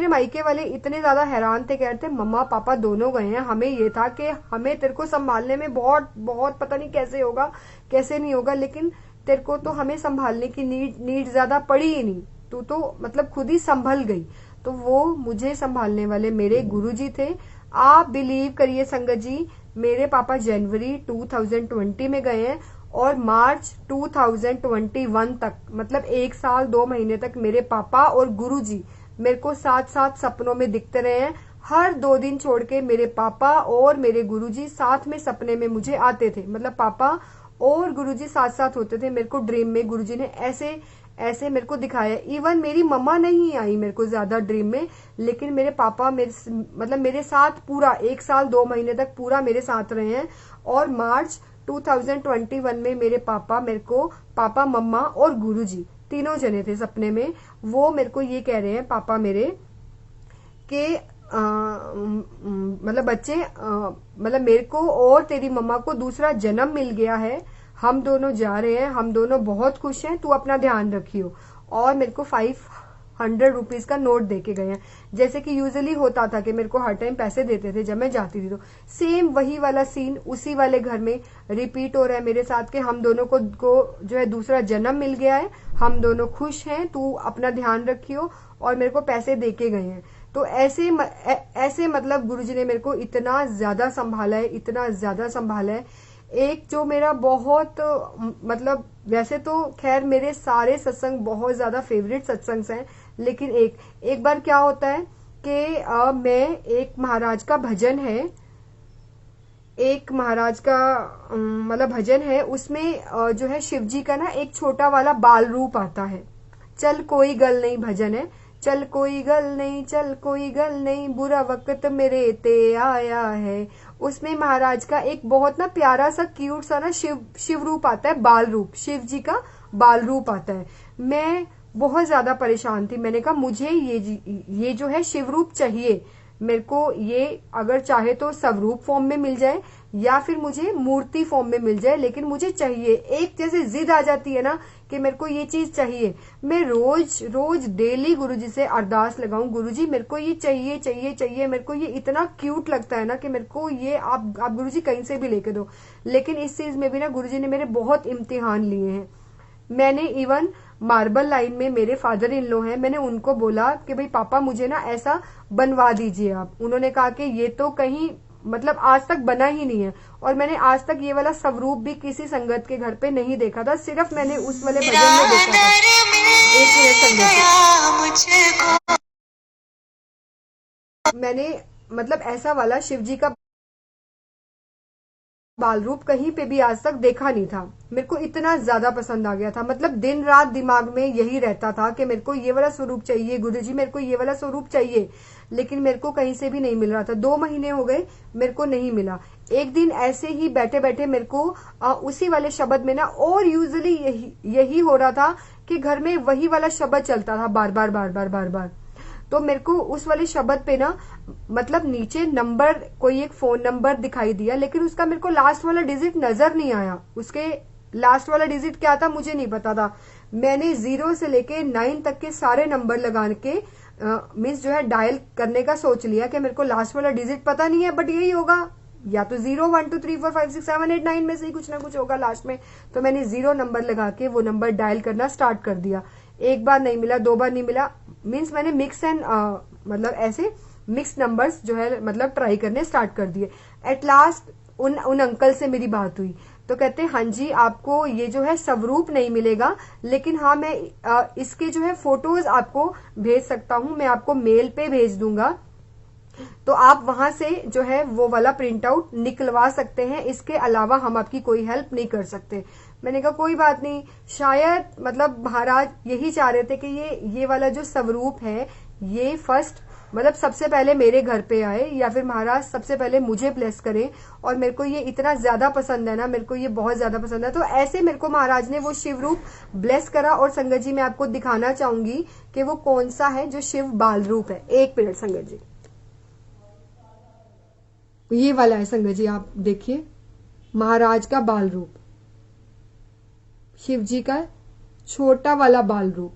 मायके वाले इतने ज्यादा हैरान थे, कह रहे थे मम्मा पापा दोनों गए हैं। हमें ये था कि हमें तेरे को संभालने में बहुत बहुत पता नहीं कैसे होगा कैसे नहीं होगा, लेकिन तेरे को तो हमें संभालने की नीड ज्यादा पड़ी ही नहीं। तू तो मतलब खुद ही संभल गई। तो वो मुझे संभालने वाले मेरे गुरुजी थे। आप बिलीव करिए संगत जी, मेरे पापा जनवरी 2020 में गए हैं और मार्च 2021 तक मतलब 1 साल 2 महीने तक मेरे पापा और गुरुजी मेरे को साथ साथ सपनों में दिखते रहे हैं। हर 2 दिन छोड़ के मेरे पापा और मेरे गुरुजी साथ में सपने में मुझे आते थे। मतलब पापा और गुरुजी साथ साथ होते थे। मेरे को ड्रीम में गुरुजी ने ऐसे मेरे को दिखाया। इवन मेरी मम्मा नहीं आई मेरे को ज्यादा ड्रीम में, लेकिन मेरे पापा मेरे साथ पूरा 1 साल 2 महीने तक पूरा मेरे साथ रहे हैं। और मार्च 2021 में मेरे पापा मम्मा और गुरुजी तीनों जने थे सपने में। वो मेरे को ये कह रहे हैं पापा मेरे कि मतलब बच्चे मतलब मेरे को और तेरी मम्मा को दूसरा जन्म मिल गया है। हम दोनों जा रहे हैं, हम दोनों बहुत खुश हैं, तू अपना ध्यान रखियो। और मेरे को 500 रुपीज का नोट देके गए हैं। जैसे कि यूजुअली होता था कि मेरे को हर टाइम पैसे देते थे जब मैं जाती थी। तो सेम वही वाला सीन उसी वाले घर में रिपीट हो रहा है मेरे साथ कि हम दोनों को जो है दूसरा जन्म मिल गया है, हम दोनों खुश हैं, तू अपना ध्यान रखियो। और मेरे को पैसे देके गए हैं। तो ऐसे मतलब गुरुजी ने मेरे को इतना ज्यादा संभाला है, इतना ज्यादा संभाला है। एक जो मेरा बहुत मतलब वैसे तो खैर मेरे सारे सत्संग बहुत ज्यादा फेवरेट सत्संग हैं, लेकिन एक बार क्या होता है कि मैं एक महाराज का भजन है, एक महाराज का मतलब भजन है, उसमें जो है शिव जी का ना एक छोटा वाला बाल रूप आता है। चल कोई गल नहीं भजन है। चल कोई गल नहीं, चल कोई गल नहीं, बुरा वक्त मेरे ते आया है। उसमें महाराज का एक बहुत ना प्यारा सा क्यूट सा ना शिव रूप आता है, बाल रूप, शिव जी का बाल रूप आता है। मैं बहुत ज्यादा परेशान थी। मैंने कहा मुझे ये जो है शिव रूप चाहिए। मेरे को ये अगर चाहे तो स्वरूप फॉर्म में मिल जाए या फिर मुझे मूर्ति फॉर्म में मिल जाए, लेकिन मुझे चाहिए। एक जैसे जिद आ जाती है ना कि मेरे को ये चीज चाहिए। मैं रोज डेली गुरुजी से अरदास लगाऊं, गुरुजी मेरे को ये चाहिए चाहिए चाहिए, मेरे को ये इतना क्यूट लगता है ना कि मेरे को ये आप गुरुजी कहीं से भी लेके दो। लेकिन इस चीज में भी ना गुरुजी ने मेरे बहुत इम्तिहान लिए हैं। मैंने इवन मार्बल लाइन में मेरे फादर इन लॉ हैं, मैंने उनको बोला कि भाई पापा मुझे ना ऐसा बनवा दीजिए आप। उन्होंने कहा कि ये तो कहीं मतलब आज तक बना ही नहीं है। और मैंने आज तक ये वाला स्वरूप भी किसी संगत के घर पे नहीं देखा था, सिर्फ मैंने उस वाले भजन में देखा था। एक मिनट संगत, मैंने मतलब ऐसा वाला शिव जी का बाल रूप कहीं पे भी आज तक देखा नहीं था। मेरे को इतना ज्यादा पसंद आ गया था। मतलब दिन रात दिमाग में यही रहता था कि मेरे को ये वाला स्वरूप चाहिए, गुरुजी मेरे को ये वाला स्वरूप चाहिए। लेकिन मेरे को कहीं से भी नहीं मिल रहा था। 2 महीने हो गए मेरे को नहीं मिला। एक दिन ऐसे ही बैठे बैठे मेरे को उसी वाले शब्द में ना, और यूजुअली यही हो रहा था कि घर में वही वाला शब्द चलता था बार बार बार बार बार बार। तो मेरे को उस वाले शब्द पे ना मतलब नीचे नंबर, कोई एक फोन नंबर दिखाई दिया, लेकिन उसका मेरे को लास्ट वाला डिजिट नजर नहीं आया। उसके लास्ट वाला डिजिट क्या था मुझे नहीं पता था। मैंने 0 से लेके 9 तक के सारे नंबर लगा के मीन्स जो है डायल करने का सोच लिया कि मेरे को लास्ट वाला डिजिट पता नहीं है, बट यही होगा, या तो 0 1 2 3 4 5 6 7 8 9 में से ही कुछ ना कुछ होगा लास्ट में। तो मैंने 0 नंबर लगा के वो नंबर डायल करना स्टार्ट कर दिया। एक बार नहीं मिला, 2 बार नहीं मिला, मीन्स मैंने मिक्स एंड मतलब ऐसे मिक्स नंबर्स जो है मतलब ट्राई करने स्टार्ट कर दिए। एट लास्ट उन अंकल से मेरी बात हुई तो कहते हैं हाँ जी आपको ये जो है स्वरूप नहीं मिलेगा, लेकिन हाँ मैं इसके जो है फोटोज आपको भेज सकता हूँ, मैं आपको मेल पे भेज दूंगा। तो आप वहां से जो है वो वाला प्रिंट आउट निकलवा सकते हैं, इसके अलावा हम आपकी कोई हेल्प नहीं कर सकते। मैंने कहा कोई बात नहीं, शायद मतलब महाराज यही चाह रहे थे कि ये वाला जो स्वरूप है ये फर्स्ट मतलब सबसे पहले मेरे घर पे आए, या फिर महाराज सबसे पहले मुझे ब्लेस करें, और मेरे को ये इतना ज्यादा पसंद है ना, मेरे को ये बहुत ज्यादा पसंद है। तो ऐसे मेरे को महाराज ने वो शिव रूप ब्लेस करा। और संगत जी मैं आपको दिखाना चाहूंगी कि वो कौन सा है जो शिव बाल रूप है। एक मिनट संगत जी, ये वाला है संगत जी, आप देखिए महाराज का बाल रूप, शिव जी का छोटा वाला बाल रूप।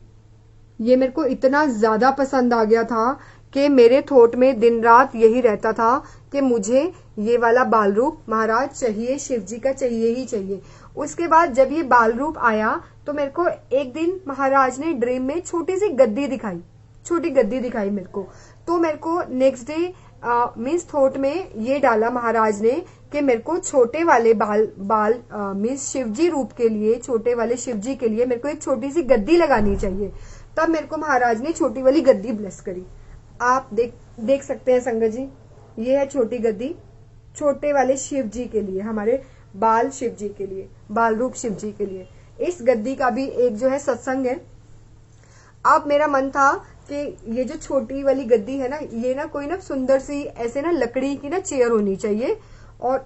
ये मेरे को इतना ज्यादा पसंद आ गया था कि मेरे थॉट में दिन रात यही रहता था कि मुझे ये वाला बाल रूप महाराज चाहिए, शिव जी का चाहिए ही चाहिए। उसके बाद जब ये बाल रूप आया तो मेरे को एक दिन महाराज ने ड्रीम में छोटी सी गद्दी दिखाई, छोटी गद्दी दिखाई मेरे को। तो मेरे को नेक्स्ट डे मीन्स थॉट में ये डाला महाराज ने कि मेरे को छोटे वाले बाल मीन्स शिवजी रूप के लिए, छोटे वाले शिवजी के लिए मेरे को एक छोटी सी गद्दी लगानी चाहिए। तब मेरे को महाराज ने छोटी वाली गद्दी ब्लेस करी। आप देख सकते हैं संगत जी, ये है छोटी गद्दी, छोटे वाले शिव जी के लिए, हमारे बाल शिव जी के लिए, बाल रूप शिव जी के लिए। इस गद्दी का भी एक जो है सत्संग है। अब मेरा मन था कि ये जो छोटी वाली गद्दी है ना, ये ना कोई ना सुंदर सी ऐसे ना लकड़ी की ना चेयर होनी चाहिए, और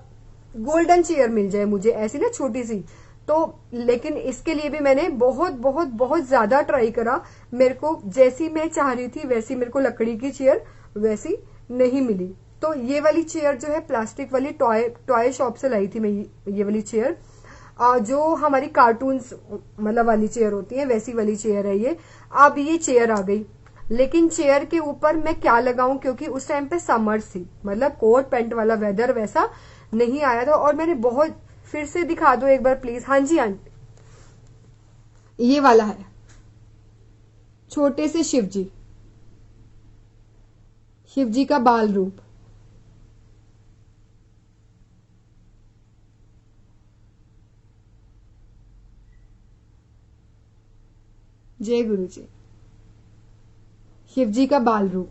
गोल्डन चेयर मिल जाए मुझे ऐसी ना छोटी सी। तो लेकिन इसके लिए भी मैंने बहुत बहुत बहुत ज्यादा ट्राई करा। मेरे को जैसी मैं चाह रही थी वैसी मेरे को लकड़ी की चेयर वैसी नहीं मिली। तो ये वाली चेयर जो है प्लास्टिक वाली टॉय शॉप से लाई थी मैं, ये वाली चेयर जो हमारी कार्टून्स मतलब वाली चेयर होती है वैसी वाली चेयर है ये। अब ये चेयर आ गई, लेकिन चेयर के ऊपर मैं क्या लगाऊं, क्योंकि उस टाइम पे समर थी, मतलब कोट पैंट वाला वेदर वैसा नहीं आया था। और मैंने बहुत, फिर से दिखा दो एक बार प्लीज। हाँ जी आंटी, ये वाला है छोटे से शिव जी, शिव जी का बाल रूप। जय गुरु जी। शिव जी का बाल रूप,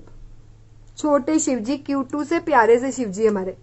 छोटे शिव जी, क्यूटू से प्यारे से शिव जी हमारे।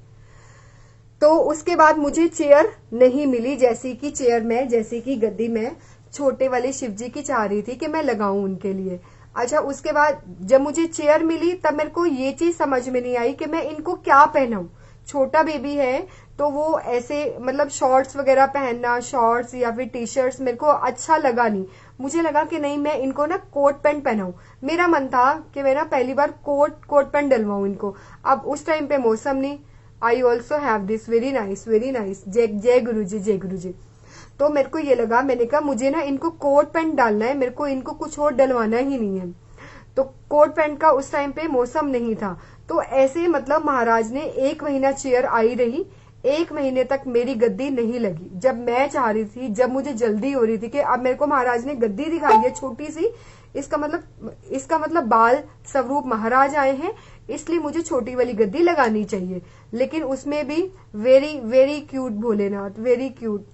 तो उसके बाद मुझे चेयर नहीं मिली, जैसी की चेयर में, जैसी की गद्दी में छोटे वाले शिव जी की चाह रही थी कि मैं लगाऊं उनके लिए। अच्छा, उसके बाद जब मुझे चेयर मिली तब मेरे को ये चीज समझ में नहीं आई कि मैं इनको क्या पहनाऊं। छोटा बेबी है तो वो ऐसे मतलब शॉर्ट्स वगैरह पहनना, शॉर्ट्स या फिर टी शर्ट्स मेरे को अच्छा लगा नहीं। मुझे लगा कि नहीं, मैं इनको ना कोट पैंट पहनाऊं। मेरा मन था कि मैं ना पहली बार कोट पैंट डलवाऊं इनको। अब उस टाइम पे मौसम नहीं। I also have this, very nice very nice, जय गुरु जी, जय गुरु जी। तो मेरे को ये लगा, मैंने कहा मुझे ना इनको कोट पैंट डालना है, मेरे को इनको कुछ और डलवाना ही नहीं है। तो कोट पैंट का उस टाइम पे मौसम नहीं था। तो ऐसे मतलब महाराज ने 1 महीना चेयर आई रही, 1 महीने तक मेरी गद्दी नहीं लगी। जब मैं चाह रही थी, जब मुझे जल्दी हो रही थी कि अब मेरे को महाराज ने गद्दी दिखाई है छोटी सी, इसका मतलब बाल स्वरूप महाराज आए हैं, इसलिए मुझे छोटी वाली गद्दी लगानी चाहिए। लेकिन उसमें भी very very cute Bholenath, very cute.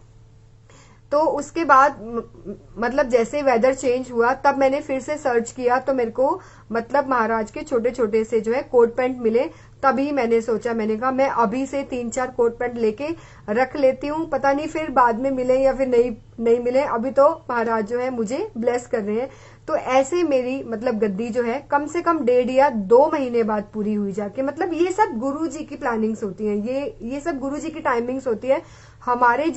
तो उसके बाद मतलब जैसे वेदर चेंज हुआ तब मैंने फिर से सर्च किया, तो मेरे को मतलब महाराज के छोटे छोटे से जो है कोट पैंट मिले। तभी मैंने सोचा, मैंने कहा मैं अभी से 3-4 कोट पैंट लेके रख लेती हूँ, पता नहीं फिर बाद में मिले या फिर नहीं मिले। अभी तो महाराज जो है मुझे ब्लेस कर रहे हैं। तो ऐसे मेरी मतलब गद्दी जो है कम से कम 1.5 या 2 महीने बाद पूरी हुई जाके। मतलब ये सब गुरु जी की प्लानिंग्स होती है, ये सब गुरु जी की टाइमिंग्स होती है। हमारे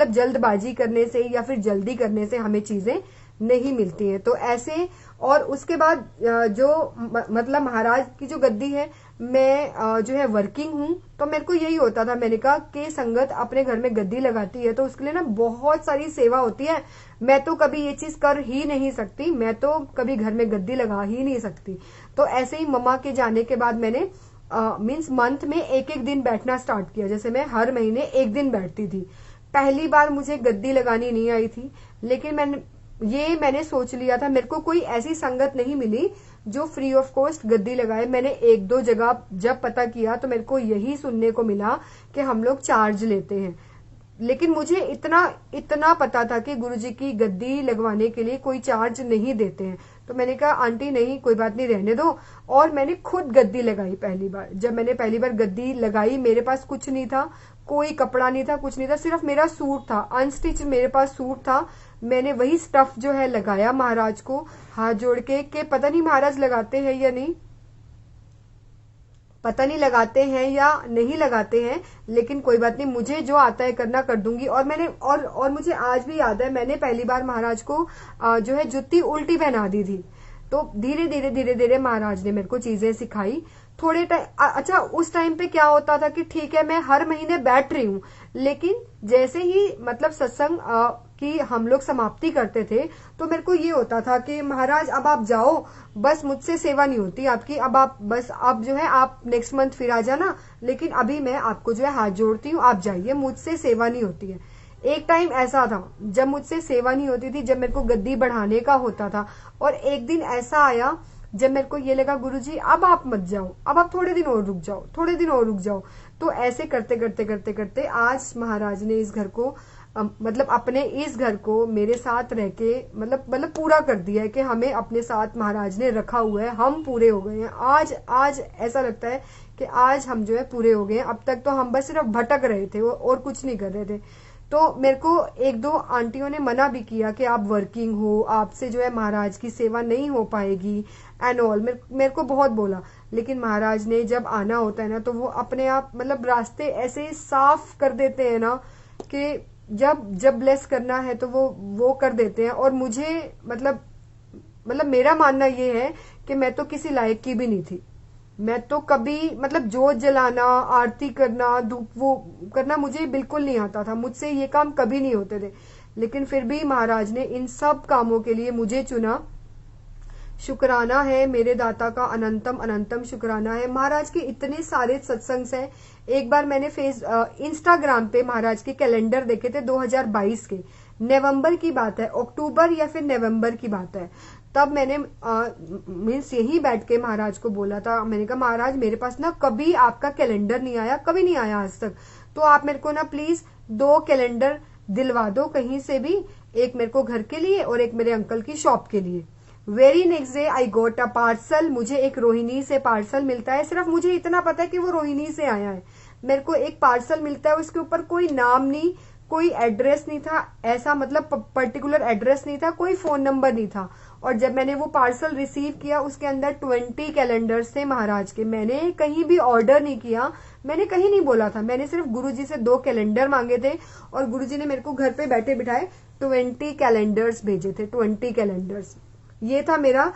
जल्दबाजी करने से या फिर जल्दी करने से हमें चीजें नहीं मिलती हैं। तो ऐसे, और उसके बाद जो मतलब महाराज की जो गद्दी है, मैं जो है वर्किंग हूं, तो मेरे को यही होता था, मैंने कहा कि संगत अपने घर में गद्दी लगाती है तो उसके लिए ना बहुत सारी सेवा होती है। मैं तो कभी ये चीज कर ही नहीं सकती, मैं तो कभी घर में गद्दी लगा ही नहीं सकती। तो ऐसे ही मम्मा के जाने के बाद मैंने मीन्स मंथ में एक दिन बैठना स्टार्ट किया। जैसे मैं हर महीने 1 दिन बैठती थी। पहली बार मुझे गद्दी लगानी नहीं आई थी, लेकिन मैंने सोच लिया था, मेरे को कोई ऐसी संगत नहीं मिली जो फ्री ऑफ कॉस्ट गद्दी लगाए। मैंने 1-2 जगह जब पता किया तो मेरे को यही सुनने को मिला कि हम लोग चार्ज लेते हैं। लेकिन मुझे इतना पता था कि गुरुजी की गद्दी लगवाने के लिए कोई चार्ज नहीं देते हैं। तो मैंने कहा आंटी नहीं, कोई बात नहीं, रहने दो। और मैंने खुद गद्दी लगाई पहली बार। जब मैंने पहली बार गद्दी लगाई, मेरे पास कुछ नहीं था, कोई कपड़ा नहीं था, कुछ नहीं था, सिर्फ मेरा सूट था, अनस्टिच मेरे पास सूट था। मैंने वही स्टफ जो है लगाया महाराज को हाथ जोड़ के पता नहीं महाराज लगाते हैं या नहीं, पता नहीं लगाते हैं या नहीं लगाते हैं, लेकिन कोई बात नहीं, मुझे जो आता है करना कर दूंगी। और मैंने और मुझे आज भी याद है, मैंने पहली बार महाराज को जो है जुत्ती उल्टी पहना दी थी। तो धीरे धीरे धीरे धीरे महाराज ने मेरे को चीजें सिखाई। थोड़े टाइम अच्छा, उस टाइम पे क्या होता था कि ठीक है मैं हर महीने बैठ रही हूँ, लेकिन जैसे ही मतलब सत्संग की हम लोग समाप्ति करते थे, तो मेरे को ये होता था कि महाराज अब आप जाओ, बस मुझसे सेवा नहीं होती आपकी, अब आप बस अब जो है आप नेक्स्ट मंथ फिर आ जाना, लेकिन अभी मैं आपको जो है हाथ जोड़ती हूँ, आप जाइए, मुझसे सेवा नहीं होती है। एक टाइम ऐसा था जब मुझसे सेवा नहीं होती थी, जब मेरे को गद्दी बढ़ाने का होता था। और एक दिन ऐसा आया जब मेरे को ये लगा गुरुजी अब आप मत जाओ, अब आप थोड़े दिन और रुक जाओ, थोड़े दिन और रुक जाओ। तो ऐसे करते करते करते करते आज महाराज ने इस घर को मतलब अपने इस घर को मेरे साथ रह के मतलब पूरा कर दिया है कि हमें अपने साथ महाराज ने रखा हुआ है, हम पूरे हो गए हैं। आज ऐसा लगता है कि आज हम जो है पूरे हो गए हैं। अब तक तो हम बस सिर्फ भटक रहे थे और कुछ नहीं कर रहे थे। तो मेरे को एक दो आंटियों ने मना भी किया कि आप वर्किंग हो, आपसे जो है महाराज की सेवा नहीं हो पाएगी एंड ऑल, मेरे को बहुत बोला। लेकिन महाराज ने जब आना होता है ना, तो वो अपने आप मतलब रास्ते ऐसे साफ कर देते हैं ना कि जब ब्लेस करना है तो वो कर देते हैं। और मुझे मतलब मेरा मानना ये है कि मैं तो किसी लायक की भी नहीं थी। मैं तो कभी मतलब जोत जलाना, आरती करना, धूप वो करना मुझे बिल्कुल नहीं आता था, मुझसे ये काम कभी नहीं होते थे। लेकिन फिर भी महाराज ने इन सब कामों के लिए मुझे चुना। शुक्राना है मेरे दाता का, अनंतम अनंतम शुक्राना है। महाराज के इतने सारे सत्संग हैं। एक बार मैंने इंस्टाग्राम पे महाराज के कैलेंडर देखे थे 2022 के, नवंबर की बात है, अक्टूबर या फिर नवंबर की बात है। तब मैंने मीन्स यही बैठ के महाराज को बोला था, मैंने कहा महाराज मेरे पास ना कभी आपका कैलेंडर नहीं आया, कभी नहीं आया आज तक, तो आप मेरे को ना प्लीज 2 कैलेंडर दिलवा दो कहीं से भी, एक मेरे को घर के लिए और एक मेरे अंकल की शॉप के लिए। Very next day I got a parcel, मुझे एक रोहिणी से पार्सल मिलता है। सिर्फ मुझे इतना पता है कि वो रोहिणी से आया है। मेरे को एक पार्सल मिलता है, उसके ऊपर कोई नाम नहीं, कोई एड्रेस नहीं था, ऐसा मतलब पर्टिकुलर एड्रेस नहीं था, कोई फोन नंबर नहीं था। और जब मैंने वो पार्सल रिसीव किया, उसके अंदर 20 कैलेंडर्स थे महाराज के। मैंने कहीं भी ऑर्डर नहीं किया, मैंने कहीं नहीं बोला था, मैंने सिर्फ गुरुजी से 2 कैलेंडर मांगे थे और गुरुजी ने मेरे को घर पे बैठे बिठाए 20 कैलेंडर्स भेजे थे, 20 कैलेंडर्स। ये था मेरा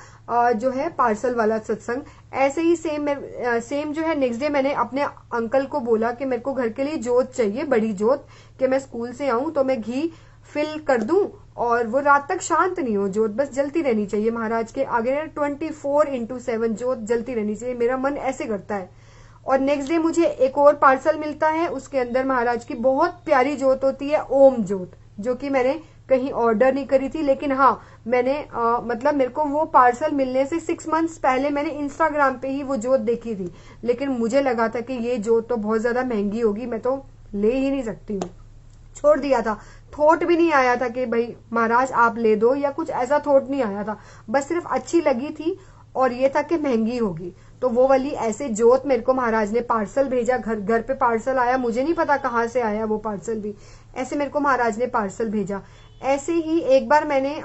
जो है पार्सल वाला सत्संग। ऐसे ही सेम जो है नेक्स्ट डे मैंने अपने अंकल को बोला कि मेरे को घर के लिए जोत चाहिए, बड़ी जोत, कि मैं स्कूल से आऊं तो मैं घी फिल कर दूं और वो रात तक शांत नहीं हो, जोत बस जलती रहनी चाहिए महाराज के आगे 24/7 जोत जलती रहनी चाहिए, मेरा मन ऐसे करता है। और नेक्स्ट डे मुझे एक और पार्सल मिलता है, उसके अंदर महाराज की बहुत प्यारी जोत होती है, ओम जोत, जो कि मैंने कहीं ऑर्डर नहीं करी थी। लेकिन हाँ मैंने मतलब मेरे को वो पार्सल मिलने से 6 मंथ्स पहले मैंने इंस्टाग्राम पे ही वो जोत देखी थी। लेकिन मुझे लगा था कि ये जोत तो बहुत ज्यादा महंगी होगी, मैं तो ले ही नहीं सकती हूँ, छोड़ दिया था। थॉट भी नहीं आया था कि भाई महाराज आप ले दो, या कुछ ऐसा थॉट नहीं आया था, बस सिर्फ अच्छी लगी थी और ये था कि महंगी होगी। तो वो वाली ऐसे जोत मेरे को महाराज ने पार्सल भेजा, घर पे पार्सल आया, मुझे नहीं पता कहाँ से आया वो पार्सल भी, ऐसे मेरे को महाराज ने पार्सल भेजा। ऐसे ही एक बार मैंने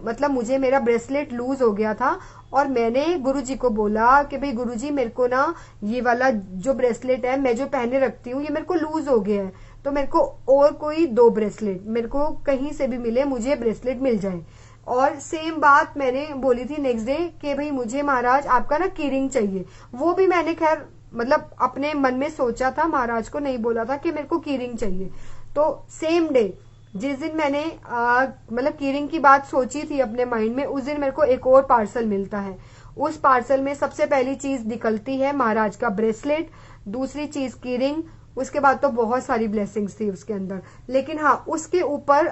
मतलब मुझे मेरा ब्रेसलेट लूज हो गया था और मैंने गुरुजी को बोला कि भाई गुरुजी मेरे को ना ये वाला जो ब्रेसलेट है मैं जो पहने रखती हूँ ये मेरे को लूज हो गया है, तो मेरे को और कोई 2 ब्रेसलेट मेरे को कहीं से भी मिले, मुझे ब्रेसलेट मिल जाए। और सेम बात मैंने बोली थी नेक्स्ट डे कि भाई मुझे महाराज आपका ना कीरिंग चाहिए। वो भी मैंने खैर मतलब अपने मन में सोचा था, महाराज को नहीं बोला था कि मेरे को कीरिंग चाहिए। तो सेम डे जिस दिन मैंने मतलब कीरिंग की बात सोची थी अपने माइंड में, उस दिन मेरे को एक और पार्सल मिलता है। उस पार्सल में सबसे पहली चीज निकलती है महाराज का ब्रेसलेट, दूसरी चीज कीरिंग, उसके बाद तो बहुत सारी ब्लेसिंग्स थी उसके अंदर। लेकिन हाँ उसके ऊपर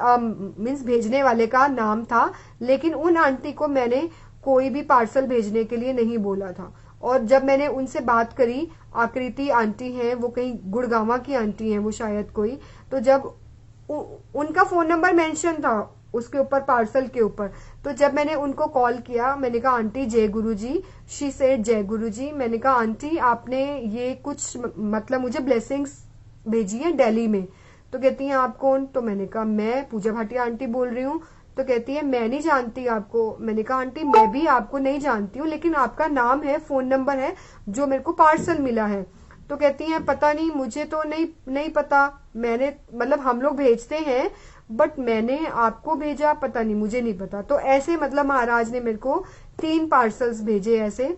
मीन्स भेजने वाले का नाम था, लेकिन उन आंटी को मैंने कोई भी पार्सल भेजने के लिए नहीं बोला था। और जब मैंने उनसे बात करी, आकृति आंटी हैं, वो कहीं गुड़गावा की आंटी हैं वो शायद कोई, तो जब उनका फोन नंबर मेंशन था उसके ऊपर, पार्सल के ऊपर। तो जब मैंने उनको कॉल किया, मैंने कहा आंटी जय गुरुजी, शी सेड जय गुरुजी। मैंने कहा आंटी आपने ये कुछ मतलब मुझे ब्लेसिंग्स भेजी है दिल्ली में। तो कहती हैं आप कौन? तो मैंने कहा मैं पूजा भाटिया आंटी बोल रही हूँ। तो कहती है मैं नहीं जानती आपको। मैंने कहा आंटी मैं भी आपको नहीं जानती हूँ, लेकिन आपका नाम है, फोन नंबर है जो मेरे को पार्सल मिला है। तो कहती हैं पता नहीं, मुझे तो नहीं पता, मैंने मतलब हम लोग भेजते हैं बट मैंने आपको भेजा, पता नहीं, मुझे नहीं पता। तो ऐसे मतलब महाराज ने मेरे को 3 पार्सल्स भेजे ऐसे,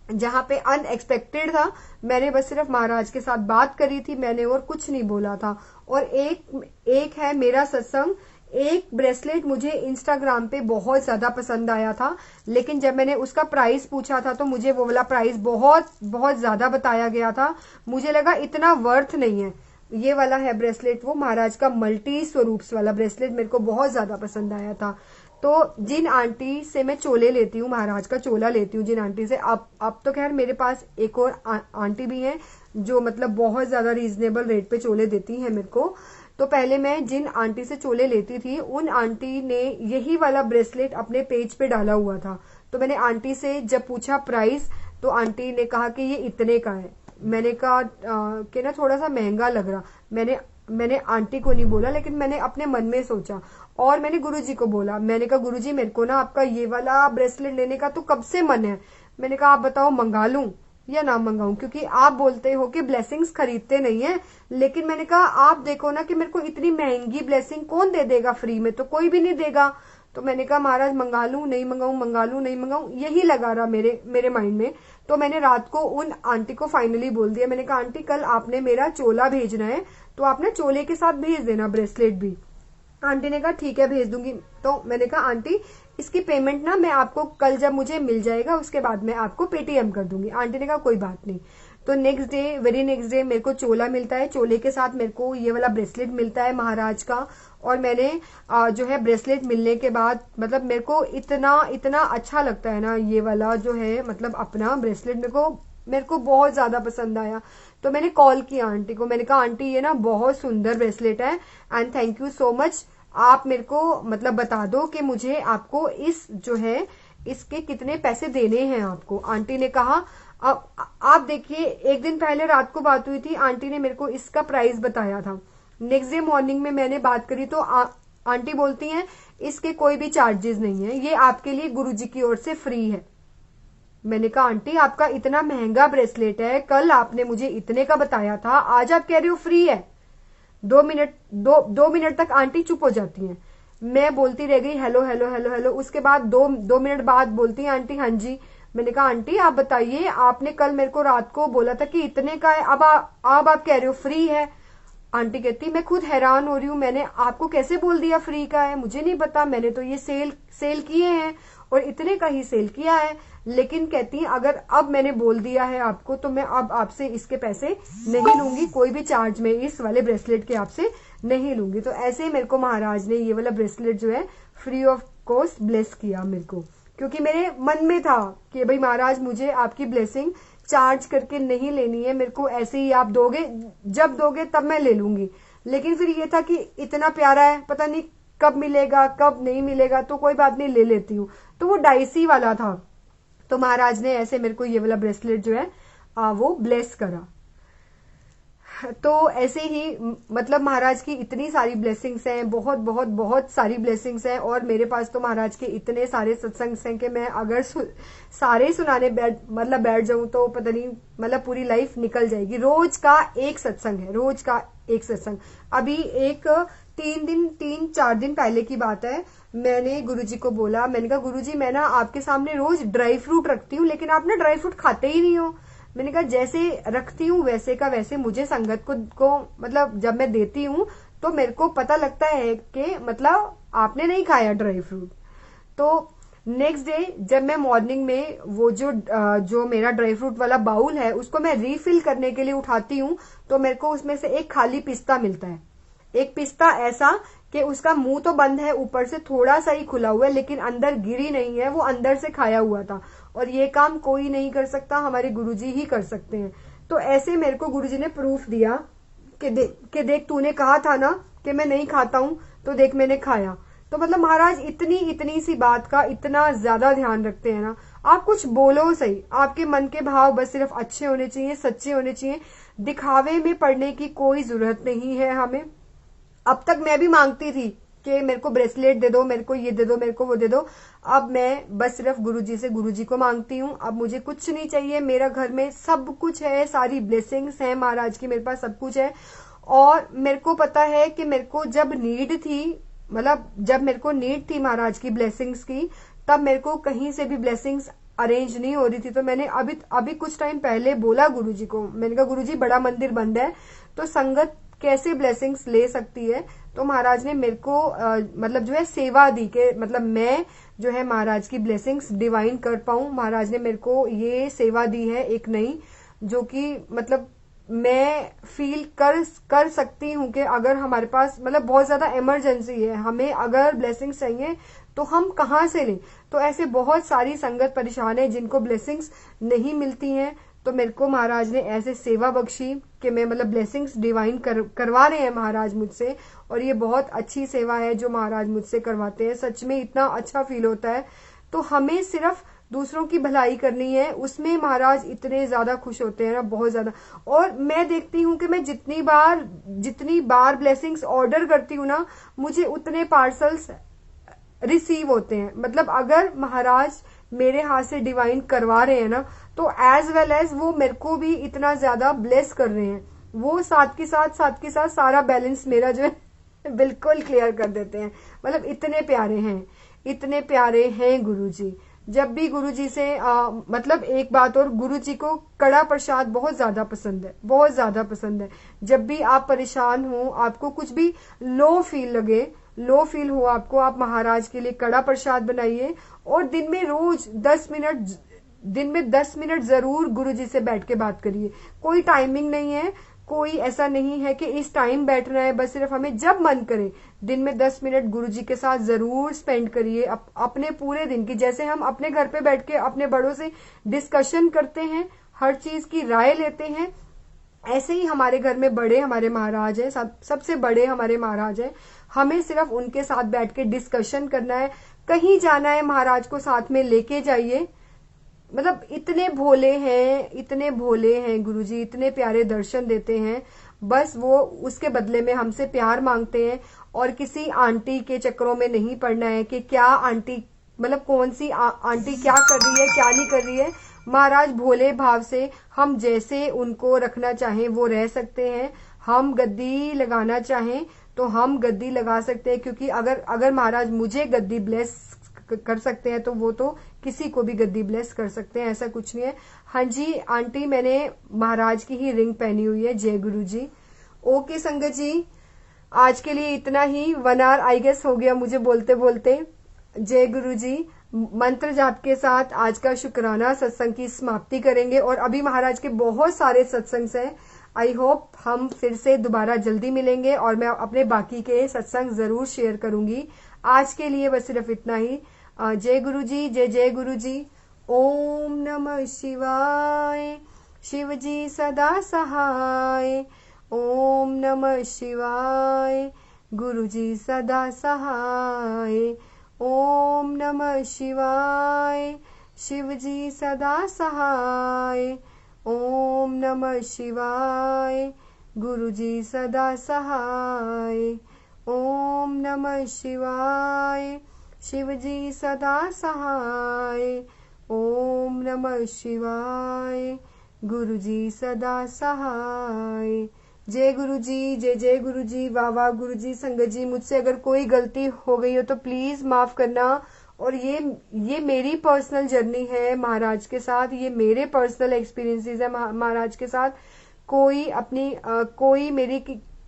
जहां पे अनएक्सपेक्टेड था। मैंने बस सिर्फ महाराज के साथ बात करी थी, मैंने और कुछ नहीं बोला था। और एक है मेरा सत्संग। एक ब्रेसलेट मुझे इंस्टाग्राम पे बहुत ज्यादा पसंद आया था, लेकिन जब मैंने उसका प्राइस पूछा था तो मुझे वो वाला प्राइस बहुत बहुत ज्यादा बताया गया था। मुझे लगा इतना वर्थ नहीं है। ये वाला है ब्रेसलेट, वो महाराज का मल्टी स्वरूप्स वाला ब्रेसलेट, मेरे को बहुत ज्यादा पसंद आया था। तो जिन आंटी से मैं चोले लेती हूँ, महाराज का चोला लेती हूँ जिन आंटी से, अब तो खैर मेरे पास एक और आंटी भी हैं जो मतलब बहुत ज्यादा रीजनेबल रेट पे चोले देती हैं मेरे को। तो पहले मैं जिन आंटी से चोले लेती थी, उन आंटी ने यही वाला ब्रेसलेट अपने पेज पे डाला हुआ था। तो मैंने आंटी से जब पूछा प्राइस, तो आंटी ने कहा कि ये इतने का है। मैंने कहा कि ना थोड़ा सा महंगा लग रहा। मैंने आंटी को नहीं बोला, लेकिन मैंने अपने मन में सोचा और मैंने गुरुजी को बोला। मैंने कहा गुरुजी मेरे को ना आपका ये वाला ब्रेसलेट लेने का तो कब से मन है। मैंने कहा आप बताओ मंगा लूं या ना मंगाऊं, क्योंकि आप बोलते हो कि ब्लेसिंग्स खरीदते नहीं है, लेकिन मैंने कहा आप देखो ना कि मेरे को इतनी महंगी ब्लेसिंग कौन दे देगा फ्री में, तो कोई भी नहीं देगा। तो मैंने कहा महाराज मंगा लूं नहीं मंगाऊं, मंगा लूं नहीं मंगाऊं, यही लगा रहा मेरे माइंड में। तो मैंने रात को उन आंटी को फाइनली बोल दिया। मैंने कहा आंटी कल आपने मेरा चोला भेजना है, तो आप ना चोले के साथ भेज देना ब्रेसलेट भी। आंटी ने कहा ठीक है भेज दूंगी। तो मैंने कहा आंटी इसकी पेमेंट ना मैं आपको कल जब मुझे मिल जाएगा उसके बाद मैं आपको पेटीएम कर दूंगी। आंटी ने कहा कोई बात नहीं। तो next day, very next day मेरे को चोला मिलता है, चोले के साथ मेरे को ये वाला ब्रेसलेट मिलता है महाराज का। और मैंने जो है ब्रेसलेट मिलने के बाद मतलब मेरे को इतना इतना अच्छा लगता है ना, ये वाला जो है मतलब अपना ब्रेसलेट मेरे को बहुत ज्यादा पसंद आया। तो मैंने कॉल किया आंटी को, मैंने कहा आंटी ये ना बहुत सुंदर ब्रेसलेट है and thank you so much, आप मेरे को मतलब बता दो कि मुझे आपको इस जो है इसके कितने पैसे देने हैं आपको। आंटी ने कहा अब आप देखिए, एक दिन पहले रात को बात हुई थी, आंटी ने मेरे को इसका प्राइस बताया था। नेक्स्ट डे मॉर्निंग में मैंने बात करी तो आंटी बोलती हैं इसके कोई भी चार्जेस नहीं है, ये आपके लिए गुरुजी की ओर से फ्री है। मैंने कहा आंटी आपका इतना महंगा ब्रेसलेट है, कल आपने मुझे इतने का बताया था, आज आप कह रहे हो फ्री है। 2 मिनट तक आंटी चुप हो जाती हैं। मैं बोलती रह गई हेलो हेलो हेलो हेलो। उसके बाद दो मिनट बाद बोलती है आंटी हाँ जी। मैंने कहा आंटी आप बताइए, आपने कल मेरे को रात को बोला था कि इतने का है, अब आप कह रहे हो फ्री है। आंटी कहती मैं खुद हैरान हो रही हूँ, मैंने आपको कैसे बोल दिया फ्री का है, मुझे नहीं पता, मैंने तो ये सेल किए हैं और इतने का ही सेल किया है। लेकिन कहती हैं अगर अब मैंने बोल दिया है आपको तो मैं अब आपसे इसके पैसे नहीं लूंगी, कोई भी चार्ज मैं इस वाले ब्रेसलेट के आपसे नहीं लूंगी। तो ऐसे ही मेरे को महाराज ने ये वाला ब्रेसलेट जो है फ्री ऑफ कॉस्ट ब्लेस किया मेरे को, क्योंकि मेरे मन में था कि भाई महाराज मुझे आपकी ब्लेसिंग चार्ज करके नहीं लेनी है, मेरे को ऐसे ही आप दोगे, जब दोगे तब मैं ले लूंगी। लेकिन फिर ये था कि इतना प्यारा है, पता नहीं कब मिलेगा कब नहीं मिलेगा, तो कोई बात नहीं ले लेती हूँ। तो वो डाइसी वाला था, तो महाराज ने ऐसे मेरे को ये वाला ब्रेसलेट जो है वो ब्लेस करा। तो ऐसे ही मतलब महाराज की इतनी सारी ब्लेसिंग्स हैं, बहुत बहुत बहुत सारी ब्लेसिंग्स हैं। और मेरे पास तो महाराज के इतने सारे सत्संग हैं कि मैं अगर सारे सुनाने बैठ जाऊं तो पता नहीं मतलब पूरी लाइफ निकल जाएगी। रोज का एक सत्संग है, रोज का एक सत्संग। अभी एक 3-4 दिन पहले की बात है, मैंने गुरुजी को बोला, मैंने कहा गुरुजी मैं ना आपके सामने रोज ड्राई फ्रूट रखती हूँ, लेकिन आप ना ड्राई फ्रूट खाते ही नहीं हो। मैंने कहा जैसे रखती हूँ वैसे का वैसे मुझे संगत को मतलब जब मैं देती हूँ तो मेरे को पता लगता है कि मतलब आपने नहीं खाया ड्राई फ्रूट। तो नेक्स्ट डे जब मैं मॉर्निंग में वो जो मेरा ड्राई फ्रूट वाला बाउल है उसको मैं रीफिल करने के लिए उठाती हूँ, तो मेरे को उसमें से एक खाली पिस्ता मिलता है। एक पिस्ता ऐसा कि उसका मुंह तो बंद है, ऊपर से थोड़ा सा ही खुला हुआ है, लेकिन अंदर गिरी नहीं है, वो अंदर से खाया हुआ था। और ये काम कोई नहीं कर सकता, हमारे गुरुजी ही कर सकते हैं। तो ऐसे मेरे को गुरुजी ने प्रूफ दिया कि देख तूने कहा था ना कि मैं नहीं खाता हूं, तो देख मैंने खाया। तो मतलब महाराज इतनी इतनी सी बात का इतना ज्यादा ध्यान रखते हैं ना। आप कुछ बोलो सही, आपके मन के भाव बस सिर्फ अच्छे होने चाहिए, सच्चे होने चाहिए। दिखावे में पड़ने की कोई जरूरत नहीं है हमें। अब तक मैं भी मांगती थी कि मेरे को ब्रेसलेट दे दो, मेरे को ये दे दो, मेरे को वो दे दो। अब मैं बस सिर्फ गुरुजी से गुरुजी को मांगती हूँ। अब मुझे कुछ नहीं चाहिए, मेरा घर में सब कुछ है, सारी ब्लेसिंग्स हैं महाराज की, मेरे पास सब कुछ है। और मेरे को पता है कि मेरे को जब नीड थी, मतलब जब मेरे को नीड थी महाराज की ब्लेसिंग्स की, तब मेरे को कहीं से भी ब्लेसिंग्स अरेंज नहीं हो रही थी। तो मैंने अभी कुछ टाइम पहले बोला गुरुजी को, मैंने कहा गुरुजी बड़ा मंदिर बंद है, तो संगत कैसे ब्लेसिंग्स ले सकती है। तो महाराज ने मेरे को मतलब जो है सेवा दी कि मतलब मैं जो है महाराज की ब्लेसिंग्स डिवाइन कर पाऊं। महाराज ने मेरे को ये सेवा दी है एक नई, जो कि मतलब मैं फील कर सकती हूँ कि अगर हमारे पास मतलब बहुत ज्यादा इमरजेंसी है, हमें अगर ब्लेसिंग्स चाहिए तो हम कहाँ से लें। तो ऐसे बहुत सारी संगत परेशान है जिनको ब्लेसिंग्स नहीं मिलती हैं। तो मेरे को महाराज ने ऐसे सेवा बख्शी कि मैं मतलब ब्लेसिंग्स डिवाइन करवा रहे हैं महाराज मुझसे। और ये बहुत अच्छी सेवा है जो महाराज मुझसे करवाते हैं, सच में इतना अच्छा फील होता है। तो हमें सिर्फ दूसरों की भलाई करनी है, उसमें महाराज इतने ज्यादा खुश होते हैं ना, बहुत ज्यादा। और मैं देखती हूँ कि मैं जितनी बार ब्लेसिंग्स ऑर्डर करती हूँ ना, मुझे उतने पार्सल्स रिसीव होते हैं। मतलब अगर महाराज मेरे हाथ से डिवाइन करवा रहे हैं ना, तो एज वेल एज वो मेरे को भी इतना ज्यादा ब्लेस कर रहे हैं। वो साथ के साथ सारा बैलेंस मेरा जो है बिल्कुल क्लियर कर देते हैं। मतलब इतने प्यारे हैं गुरुजी। जब भी गुरुजी से मतलब एक बात और, गुरुजी को कड़ा प्रसाद बहुत ज्यादा पसंद है, बहुत ज्यादा पसंद है। जब भी आप परेशान हो, आपको कुछ भी लो फील हो आपको, आप महाराज के लिए कड़ा प्रसाद बनाइए और दिन में 10 मिनट जरूर गुरुजी से बैठ के बात करिए। कोई टाइमिंग नहीं है, कोई ऐसा नहीं है कि इस टाइम बैठना है, बस सिर्फ हमें जब मन करे दिन में 10 मिनट गुरुजी के साथ जरूर स्पेंड करिए अपने पूरे दिन की। जैसे हम अपने घर पे बैठ के अपने बड़ों से डिस्कशन करते हैं, हर चीज की राय लेते हैं, ऐसे ही हमारे घर में बड़े हमारे महाराज हैं, सबसे बड़े हमारे महाराज हैं। हमें सिर्फ उनके साथ बैठ के डिस्कशन करना है। कहीं जाना है महाराज को साथ में लेके जाइए। मतलब इतने भोले हैं गुरुजी, इतने प्यारे दर्शन देते हैं। बस वो उसके बदले में हमसे प्यार मांगते हैं। और किसी आंटी के चक्करों में नहीं पड़ना है कि क्या आंटी, मतलब कौन सी आंटी क्या कर रही है, क्या नहीं कर रही है। महाराज भोले भाव से हम जैसे उनको रखना चाहें वो रह सकते हैं। हम गद्दी लगाना चाहें तो हम गद्दी लगा सकते हैं, क्योंकि अगर महाराज मुझे गद्दी ब्लेस कर सकते हैं तो वो तो किसी को भी गद्दी ब्लेस कर सकते हैं, ऐसा कुछ नहीं है। हाँ जी आंटी, मैंने महाराज की ही रिंग पहनी हुई है। जय गुरु जी। ओके संगत जी, आज के लिए इतना ही। 1 आवर आई गेस हो गया मुझे बोलते बोलते। जय गुरु जी। मंत्र जाप के साथ आज का शुक्राना सत्संग की समाप्ति करेंगे। और अभी महाराज के बहुत सारे सत्संग हैं। आई होप हम फिर से दोबारा जल्दी मिलेंगे और मैं अपने बाकी के सत्संग जरूर शेयर करूंगी। आज के लिए बस सिर्फ इतना ही। जय गुरु जी, जय गुरु जी। ओम नमः शिवाय। शिव जी सदा सहाय। ओम नमः शिवाय। गुरु जी सदा सहाय। ओम नमः शिवाय। शिव जी सदा सहाय। ओम नमः शिवाय। गुरु जी सदा सहाय। ओम नमः शिवाय। शिव जी सदा सहाय। ओम नमः शिवाय। गुरु जी सदा सहाय। जय गुरु जी, जय गुरु जी। वाह वाह गुरु जी। संगत जी, मुझसे अगर कोई गलती हो गई हो तो प्लीज माफ करना। और ये मेरी पर्सनल जर्नी है महाराज के साथ, ये मेरे पर्सनल एक्सपीरियंसेस है महाराज के साथ। कोई मेरी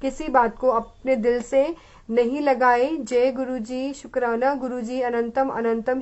किसी बात को अपने दिल से नहीं लगाए। जय गुरु जी। शुक्राना गुरु जी। अनंतम अनंतम